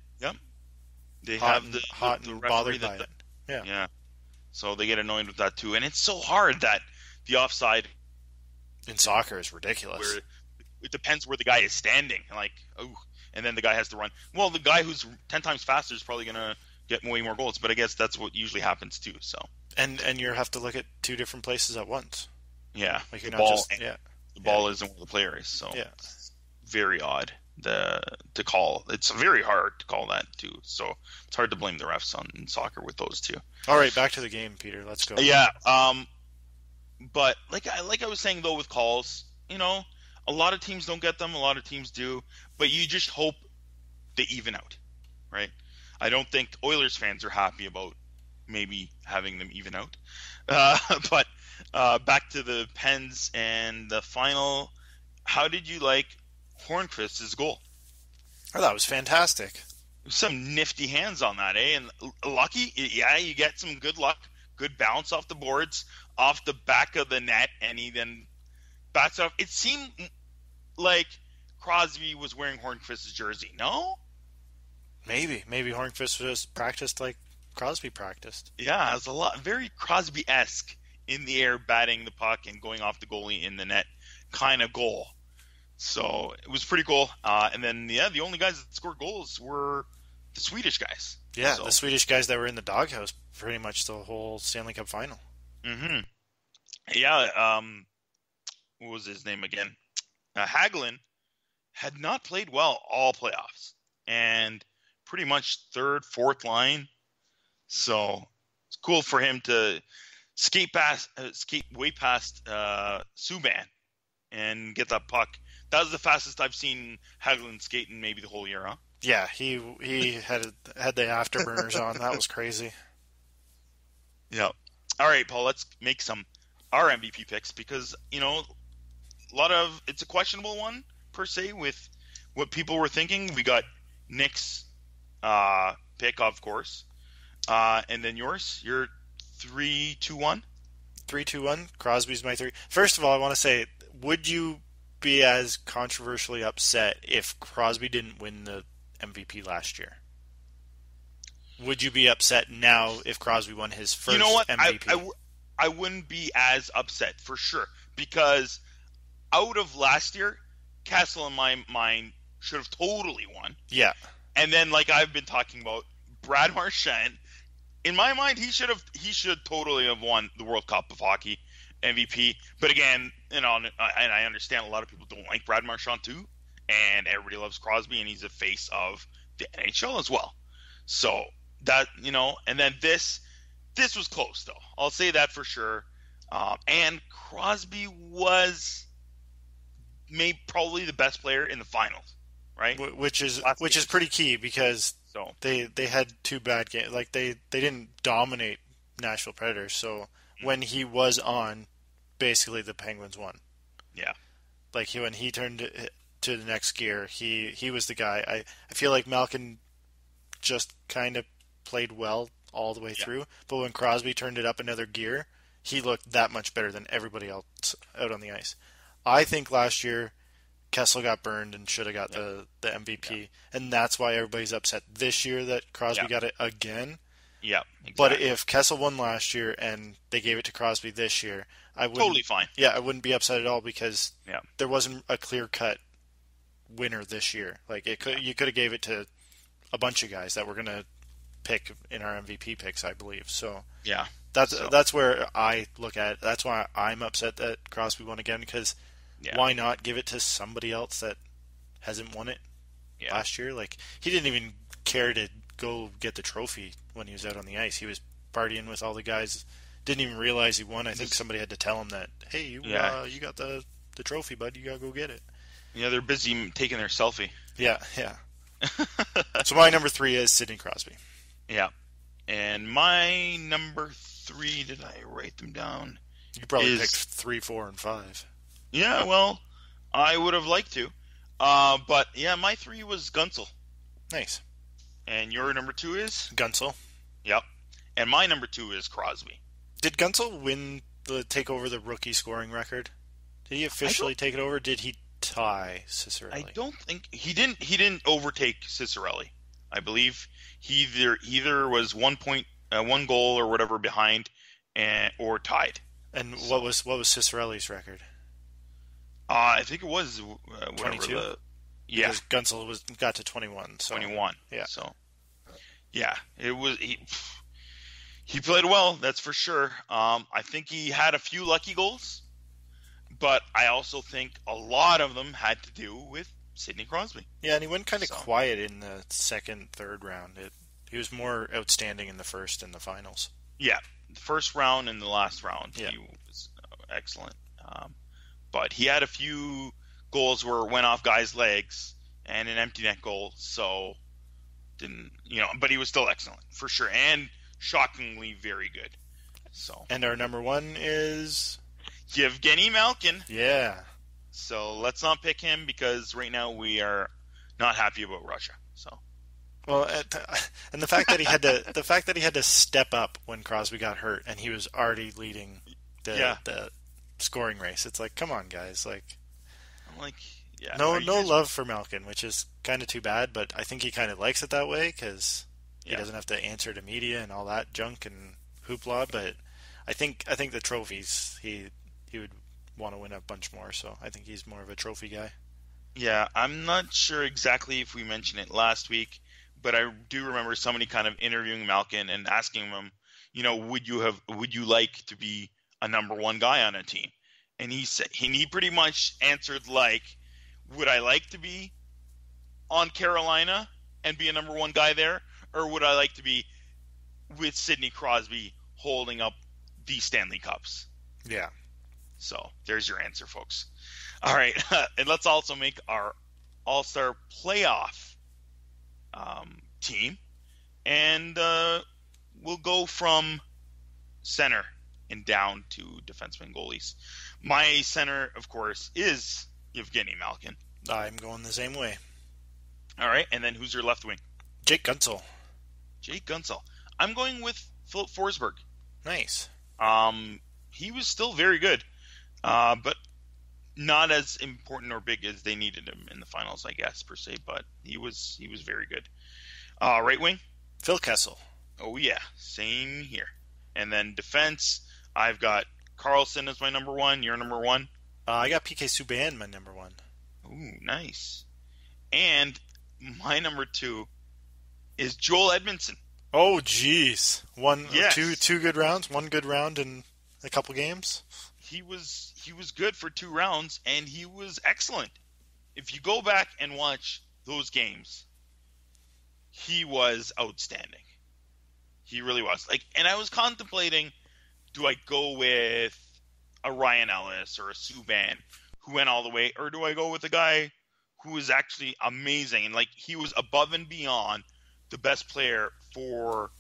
they hot have and bothered by it. Yeah. So they get annoyed with that too, and it's so hard that the offside in soccer is ridiculous. Where it depends where the guy is standing, and then the guy has to run. Well, the guy who's 10 times faster is probably gonna get way more goals, but I guess that's what usually happens too. So. And you have to look at two different places at once. Yeah, like the ball isn't where the player is, so it's very odd to call. It's very hard to call that too. So it's hard to blame the refs in soccer with those two. All right, back to the game, Peter. Let's go. Yeah. But like I was saying though, with calls, a lot of teams don't get them. A lot of teams do, but you just hope they even out, right? I don't think Oilers fans are happy about maybe having them even out. But back to the Pens and the final. How did you like Hornqvist's goal? Oh, that was fantastic. Some nifty hands on that, eh? And lucky, you get some good luck, good bounce off the boards, off the back of the net, and he then bats off. It seemed like Crosby was wearing Hornqvist's jersey, no? Maybe Hornqvist was practiced like Crosby practiced. Yeah, it was a lot, very Crosby-esque in the air, batting the puck and going off the goalie in the net kind of goal. So it was pretty cool. And then, the only guys that scored goals were the Swedish guys. Yeah, the Swedish guys that were in the doghouse pretty much the whole Stanley Cup final. Mm-hmm. Yeah, what was his name again? Hagelin had not played well all playoffs. And pretty much third, fourth line. So it's cool for him to skate way past Subban and get that puck. That was the fastest I've seen Hagelin skate in maybe the whole year, huh? Yeah, he had the afterburners on. That was crazy. Yeah. All right, Paul, let's make our MVP picks, because, it's a questionable one per se with what people were thinking. We got Nick's pick, of course. And then yours, you're 3-2-1? 3-2-1. Crosby's my 3. First of all, I want to say, would you be as controversially upset if Crosby didn't win the MVP last year? Would you be upset now if Crosby won his first MVP? I wouldn't be as upset, for sure, because out of last year, Castle, in my mind, should have totally won. Yeah. And then, like I've been talking about, Brad Marchand, in my mind, he should totally have won the World Cup of Hockey MVP. But again, and I understand a lot of people don't like Brad Marchand too, and everybody loves Crosby, and he's a face of the NHL as well. So that, and then this was close though. I'll say that for sure. And Crosby was probably the best player in the finals, right? Which is pretty key, because So they had two bad games. Like they didn't dominate Nashville Predators. So when he was on, basically the Penguins won. yeah, Like when he turned to the next gear, he was the guy. I feel like Malkin just kind of played well all the way through, but when Crosby turned it up another gear, he looked that much better than everybody else out on the ice. I think last year Kessel got burned and should have got the MVP, and that's why everybody's upset this year that Crosby got it again. Yeah, exactly. But if Kessel won last year and they gave it to Crosby this year, I wouldn't, totally fine. Yeah, I wouldn't be upset at all because Yeah. there wasn't a clear-cut winner this year. Like you could have gave it to a bunch of guys that were going to pick in our MVP picks, I believe. So yeah, that's where I look at it. That's why I'm upset that Crosby won again, because why not give it to somebody else that hasn't won it last year? Like, he didn't even care to go get the trophy when he was out on the ice. He was partying with all the guys. Didn't even realize he won. I think somebody had to tell him that, hey, you got the trophy, bud. You got to go get it. Yeah, they're busy taking their selfie. Yeah. So my number 3 is Sidney Crosby. Yeah. And my number 3, did I write them down? You probably picked 3, 4, and 5. Yeah, well, I would have liked to. But, yeah, my 3 was Gunsel. Nice. And your number 2 is? Gunsel. Yep. And my number 2 is Crosby. Did Gunsel take over the rookie scoring record? Did he officially take it over? Did he tie Ciccarelli? I don't think he didn't overtake Ciccarelli. I believe he either was 1 goal or whatever behind, or tied. And what was Ciccarelli's record? I think it was 22. Yeah, because Gunsel got to 21. So. 21. Yeah. So yeah, it was he played well. That's for sure. I think he had a few lucky goals, but I also think a lot of them had to do with Sidney Crosby. Yeah, and he went kind of quiet in the second, third round. He was more outstanding in the first and the finals. Yeah, the first round and the last round, he was excellent. But he had a few goals where it went off guys' legs and an empty net goal, so but he was still excellent for sure, and shockingly very good. So. And our number 1 is Yevgeny Malkin. Yeah. So let's not pick him because right now we are not happy about Russia. So. Well, and the fact that he had to step up when Crosby got hurt and he was already leading the scoring race. It's like, come on, guys! Like, I'm like, yeah. No love for Malkin, which is kind of too bad. But I think he kind of likes it that way because he doesn't have to answer to media and all that junk and hoopla. But I think the trophies he would want to win a bunch more. So I think he's more of a trophy guy. Yeah, I'm not sure exactly if we mentioned it last week, but I do remember somebody kind of interviewing Malkin and asking him, would you like to be a number 1 guy on a team? And he said, he pretty much answered like, would I like to be on Carolina and be a number 1 guy there, or would I like to be with Sidney Crosby holding up the Stanley Cups? Yeah. So there's your answer, folks. All right, and let's also make our All-Star playoff team, and we'll go from center and down to defensemen, goalies. My center, of course, is Yevgeny Malkin. I'm going the same way. All right, and then who's your left wing? Jake Gunsel. I'm going with Philip Forsberg. Nice. He was still very good, but not as important or big as they needed him in the finals, I guess, per se. But he was very good. Right wing? Phil Kessel. Oh yeah, same here. And then defense, I've got Carlson as my number 1. Your number 1? I got PK Subban my number 1. Ooh, nice. And my number 2 is Joel Edmondson. Oh, jeez. Two good rounds, 1 good round in a couple games. He was good for 2 rounds, and he was excellent. If you go back and watch those games, he was outstanding. He really was. And I was contemplating, do I go with a Ryan Ellis or a Subban who went all the way, or do I go with a guy who was actually amazing and he was above and beyond the best player for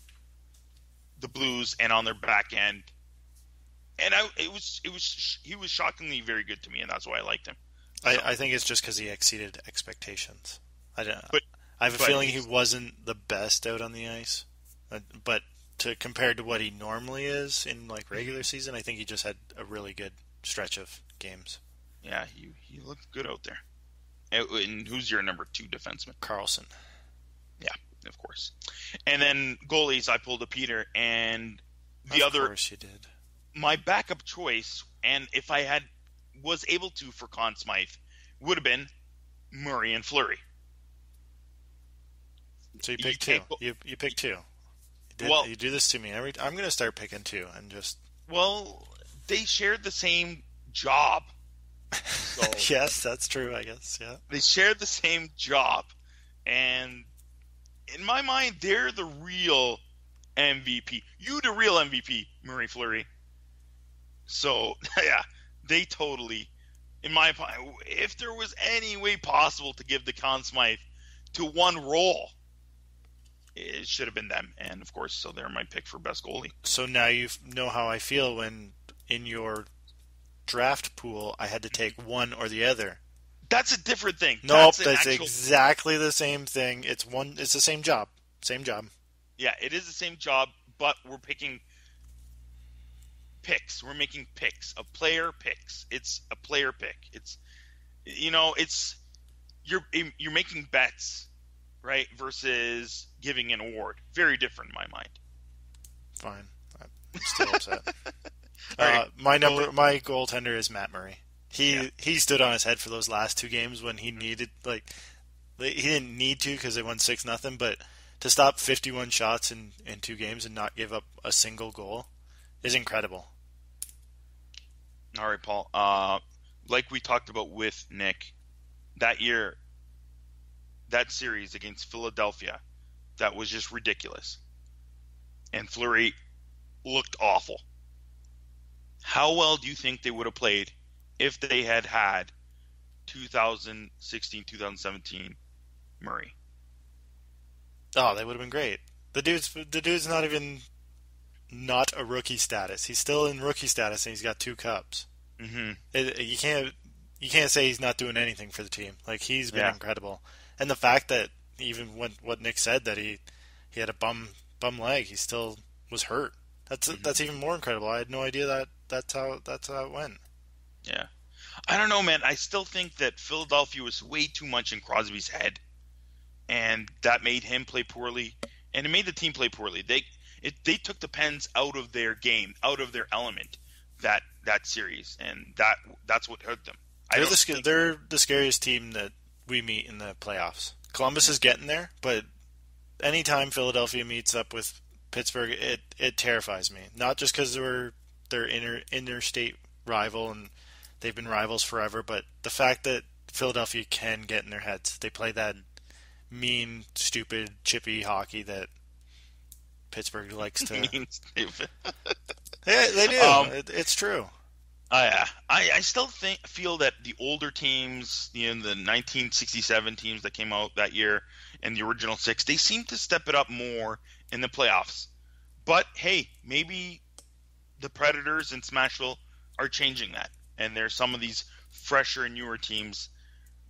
the Blues and on their back end. And he was shockingly very good to me, and that's why I liked him. I think it's just because he exceeded expectations. I have a feeling he wasn't the best out on the ice, but compared to what he normally is in like regular season, I think he just had a really good stretch of games. Yeah, he looked good out there. And who's your number 2 defenseman? Carlson. Yeah, of course. And then goalies, I pulled a Peter, and Of course you did. My backup choice, and if I was able to for Conn Smythe, would have been Murray and Fleury. So you picked 2. You picked 2. You do this to me every. I'm going to start picking 2 and just. Well, they shared the same job. So yes, that's true. I guess. Yeah. They shared the same job, and in my mind, they're the real MVP. You the real MVP, Murray Fleury. So yeah, they totally. In my opinion, if there was any way possible to give the Conn Smythe to one role, it should have been them. And of course, so they're my pick for best goalie. So now you know how I feel when in your draft pool I had to take one or the other. That's a different thing. Nope, that's exactly the same thing. It's the same job. Same job. Yeah, it is the same job, but we're picking picks. We're making picks of player picks. It's a player pick. It's you're making bets, right? Versus giving an award. Very different in my mind. Fine. I'm still upset. Right. My goaltender is Matt Murray. He stood on his head for those last 2 games when he needed he didn't need to because they won 6-0, but to stop 51 shots in 2 games and not give up a single goal is incredible. All right, Paul. Like we talked about with Nick, that year, that series against Philadelphia, that was just ridiculous. And Fleury looked awful. How well do you think they would have played if they had 2016-2017 Murray? Oh, they would have been great. The dude's not even not a rookie status. He's still in rookie status, and he's got 2 cups. Mm-hmm. You can't say he's not doing anything for the team. Like, he's been incredible. And the fact that even what Nick said, that he had a bum leg, he still was hurt. That's even more incredible. I had no idea that's how it went. Yeah. I don't know, man. I still think that Philadelphia was way too much in Crosby's head, and that made him play poorly, and it made the team play poorly. They took the Pens out of their game, out of their element that series, and that's what hurt them. They're the scariest team that we meet in the playoffs. Columbus is getting there, but anytime Philadelphia meets up with Pittsburgh, it terrifies me. Not just because they're interstate rival and they've been rivals forever, but the fact that Philadelphia can get in their heads. They play that mean, stupid, chippy hockey that Pittsburgh likes to. Mean, stupid. Yeah, they do. It's true. I still feel that the older teams, the 1967 teams that came out that year and the original 6, they seem to step it up more in the playoffs. But hey, maybe the Predators and Smashville are changing that, and there's some of these fresher and newer teams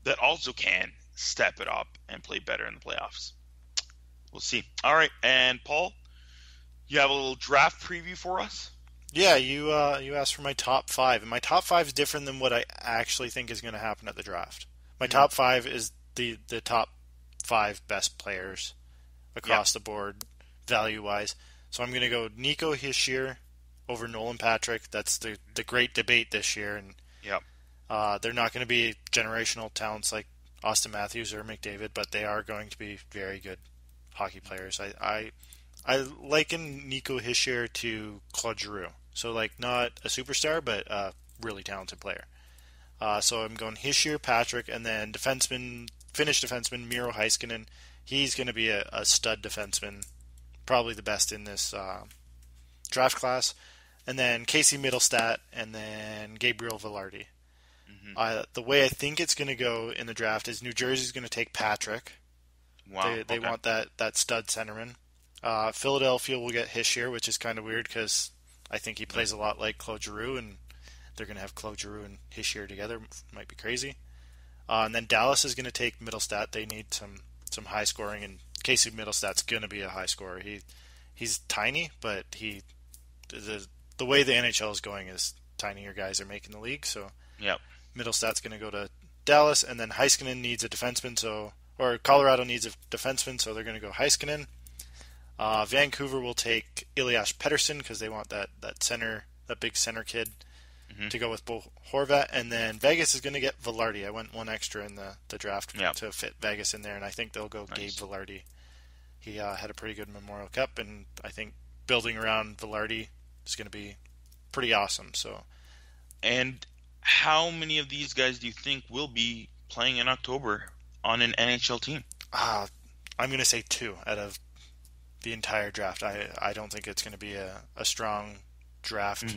that also can step it up and play better in the playoffs. We'll see. All right, and Paul, you have a little draft preview for us? Yeah, you asked for my top 5, and my top 5 is different than what I actually think is going to happen at the draft. My top 5 is the top 5 best players across the board, value-wise. So I'm going to go Nico Hischier over Nolan Patrick. That's the great debate this year, and they're not going to be generational talents like Austin Matthews or McDavid, but they are going to be very good hockey players. I liken Nico Hischier to Claude Giroux. So, like, not a superstar, but a really talented player. So I'm going Hischier, Patrick, and then Finnish defenseman Miro Heiskanen. He's going to be a stud defenseman, probably the best in this draft class. And then Casey Middlestat, and then Gabriel Velarde. Mm-hmm. The way I think it's going to go in the draft is New Jersey's going to take Patrick. Wow. They okay. want that stud centerman. Philadelphia will get Hischier, which is kind of weird because I think he plays a lot like Claude Giroux, and they're going to have Claude Giroux and Hischier together. Might be crazy. And then Dallas is going to take Middlestat. They need some high scoring, and Casey Middlestat's going to be a high scorer. He's tiny, but the way the NHL is going is tinier guys are making the league. So Yep. Middlestat's going to go to Dallas, and then Heiskanen needs a defenseman, or Colorado needs a defenseman, so they're going to go Heiskanen. Vancouver will take Elias Pettersson because they want that center, that big center kid, to go with Bo Horvat. And then Vegas is going to get Velarde. I went one extra in the draft to fit Vegas in there, and I think they'll go Gabe Velarde. He had a pretty good Memorial Cup, and I think building around Velarde is going to be pretty awesome. So, And how many of these guys do you think will be playing in October on an NHL team? I'm going to say 2 out of the entire draft. I don't think it's going to be a strong draft.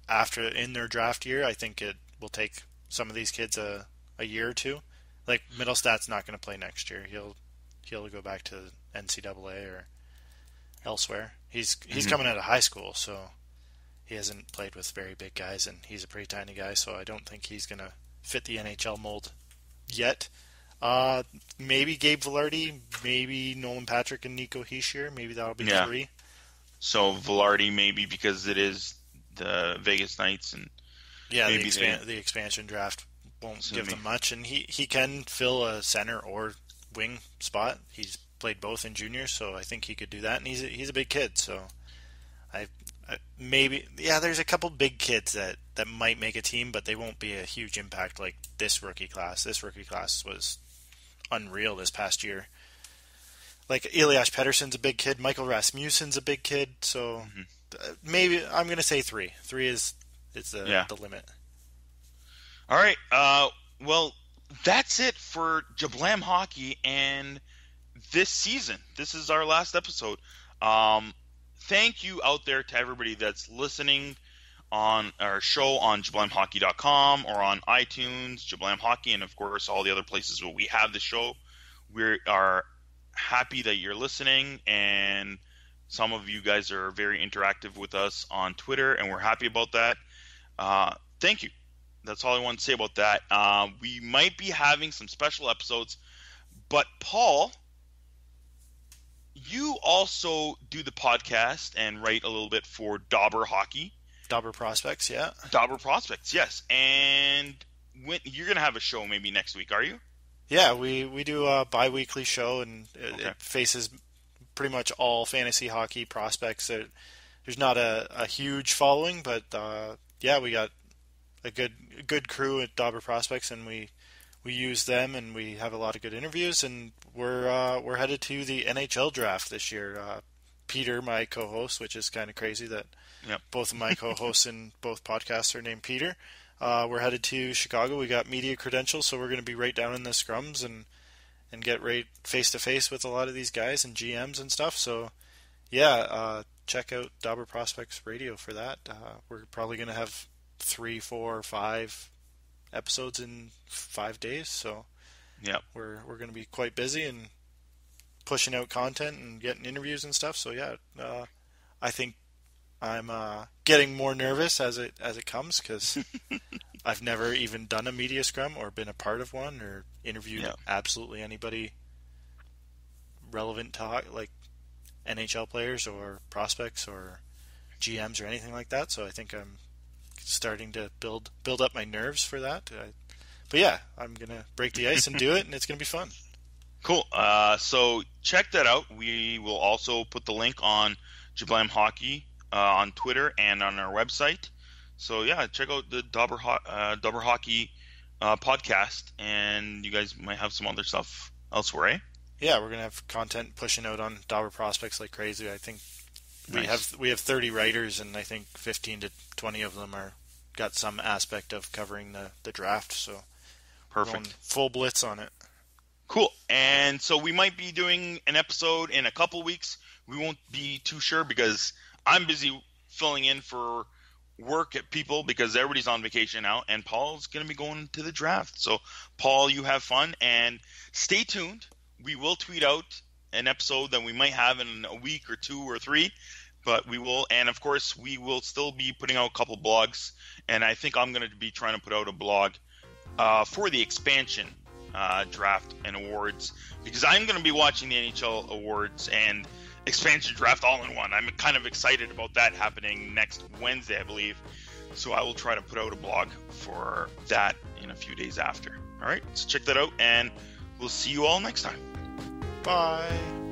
After in their draft year, I think it will take some of these kids a year or two. Like Middlestat's not going to play next year. He'll go back to NCAA or elsewhere. He's coming out of high school, so he hasn't played with very big guys, and he's a pretty tiny guy, so I don't think he's going to fit the NHL mold yet. Maybe Gabe Velarde, maybe Nolan Patrick and Nico Hischier. Maybe that'll be 3. So Velarde maybe because it is the Vegas Knights, and maybe the expansion draft won't give them much, and he can fill a center or wing spot. He's played both in juniors, so I think he could do that, and he's a big kid, so there's a couple big kids that might make a team, but they won't be a huge impact like this rookie class. This rookie class was unreal this past year. Like Elias Pettersson's a big kid, Michael Rasmussen's a big kid, so maybe I'm going to say 3. 3 is the limit. All right. Well, that's it for Jablam Hockey and this season. This is our last episode. Thank you out there to everybody that's listening on our show on JablamHockey.com or on iTunes, Jablam Hockey, and of course all the other places where we have the show. We are happy that you're listening, and some of you guys are very interactive with us on Twitter, and we're happy about that. Thank you. That's all I want to say about that. We might be having some special episodes, but Paul, you also do the podcast and write a little bit for Dobber Hockey. Dobber Prospects, yeah. Dobber Prospects, yes. And you're going to have a show maybe next week, are you? Yeah, we do a bi-weekly show, and it faces pretty much all fantasy hockey prospects. There's not a huge following, but we got a good crew at Dobber Prospects, and we use them, and we have a lot of good interviews, and we're headed to the NHL draft this year. Peter, my co-host, which is kind of crazy that both of my co-hosts in both podcasts are named Peter. We're headed to Chicago. We got media credentials, so we're going to be right down in the scrums and get right face-to-face with a lot of these guys and GMs and stuff. So, check out Dobber Prospects Radio for that. We're probably going to have 3, 4, 5 episodes in 5 days, so we're going to be quite busy and pushing out content and getting interviews and stuff. So I think I'm getting more nervous as it comes, because I've never even done a media scrum or been a part of one or interviewed absolutely anybody relevant to like NHL players or prospects or GMs or anything like that. So I think I'm starting to build up my nerves for that. But I'm gonna break the ice and do it, and it's gonna be fun. Cool. So check that out. We will also put the link on Jablam Hockey on Twitter and on our website. So check out the Dobber Hockey podcast, and you guys might have some other stuff elsewhere, eh? Yeah, we're gonna have content pushing out on Dobber Prospects like crazy. I think we have 30 writers, and I think 15 to 20 of them got some aspect of covering the draft. So perfect, full blitz on it. Cool. And so we might be doing an episode in a couple weeks. We won't be too sure because I'm busy filling in for work at people because everybody's on vacation now, and Paul's going to be going to the draft. So, Paul, you have fun and stay tuned. we will tweet out an episode that we might have in a week or 2 or 3, but we will. And of course, we will still be putting out a couple blogs. And I think I'm going to be trying to put out a blog for the expansion draft and awards, because I'm going to be watching the NHL awards and expansion draft all in one. I'm kind of excited about that happening next Wednesday, I believe. So I will try to put out a blog for that in a few days after. All right, so check that out, and we'll see you all next time. Bye.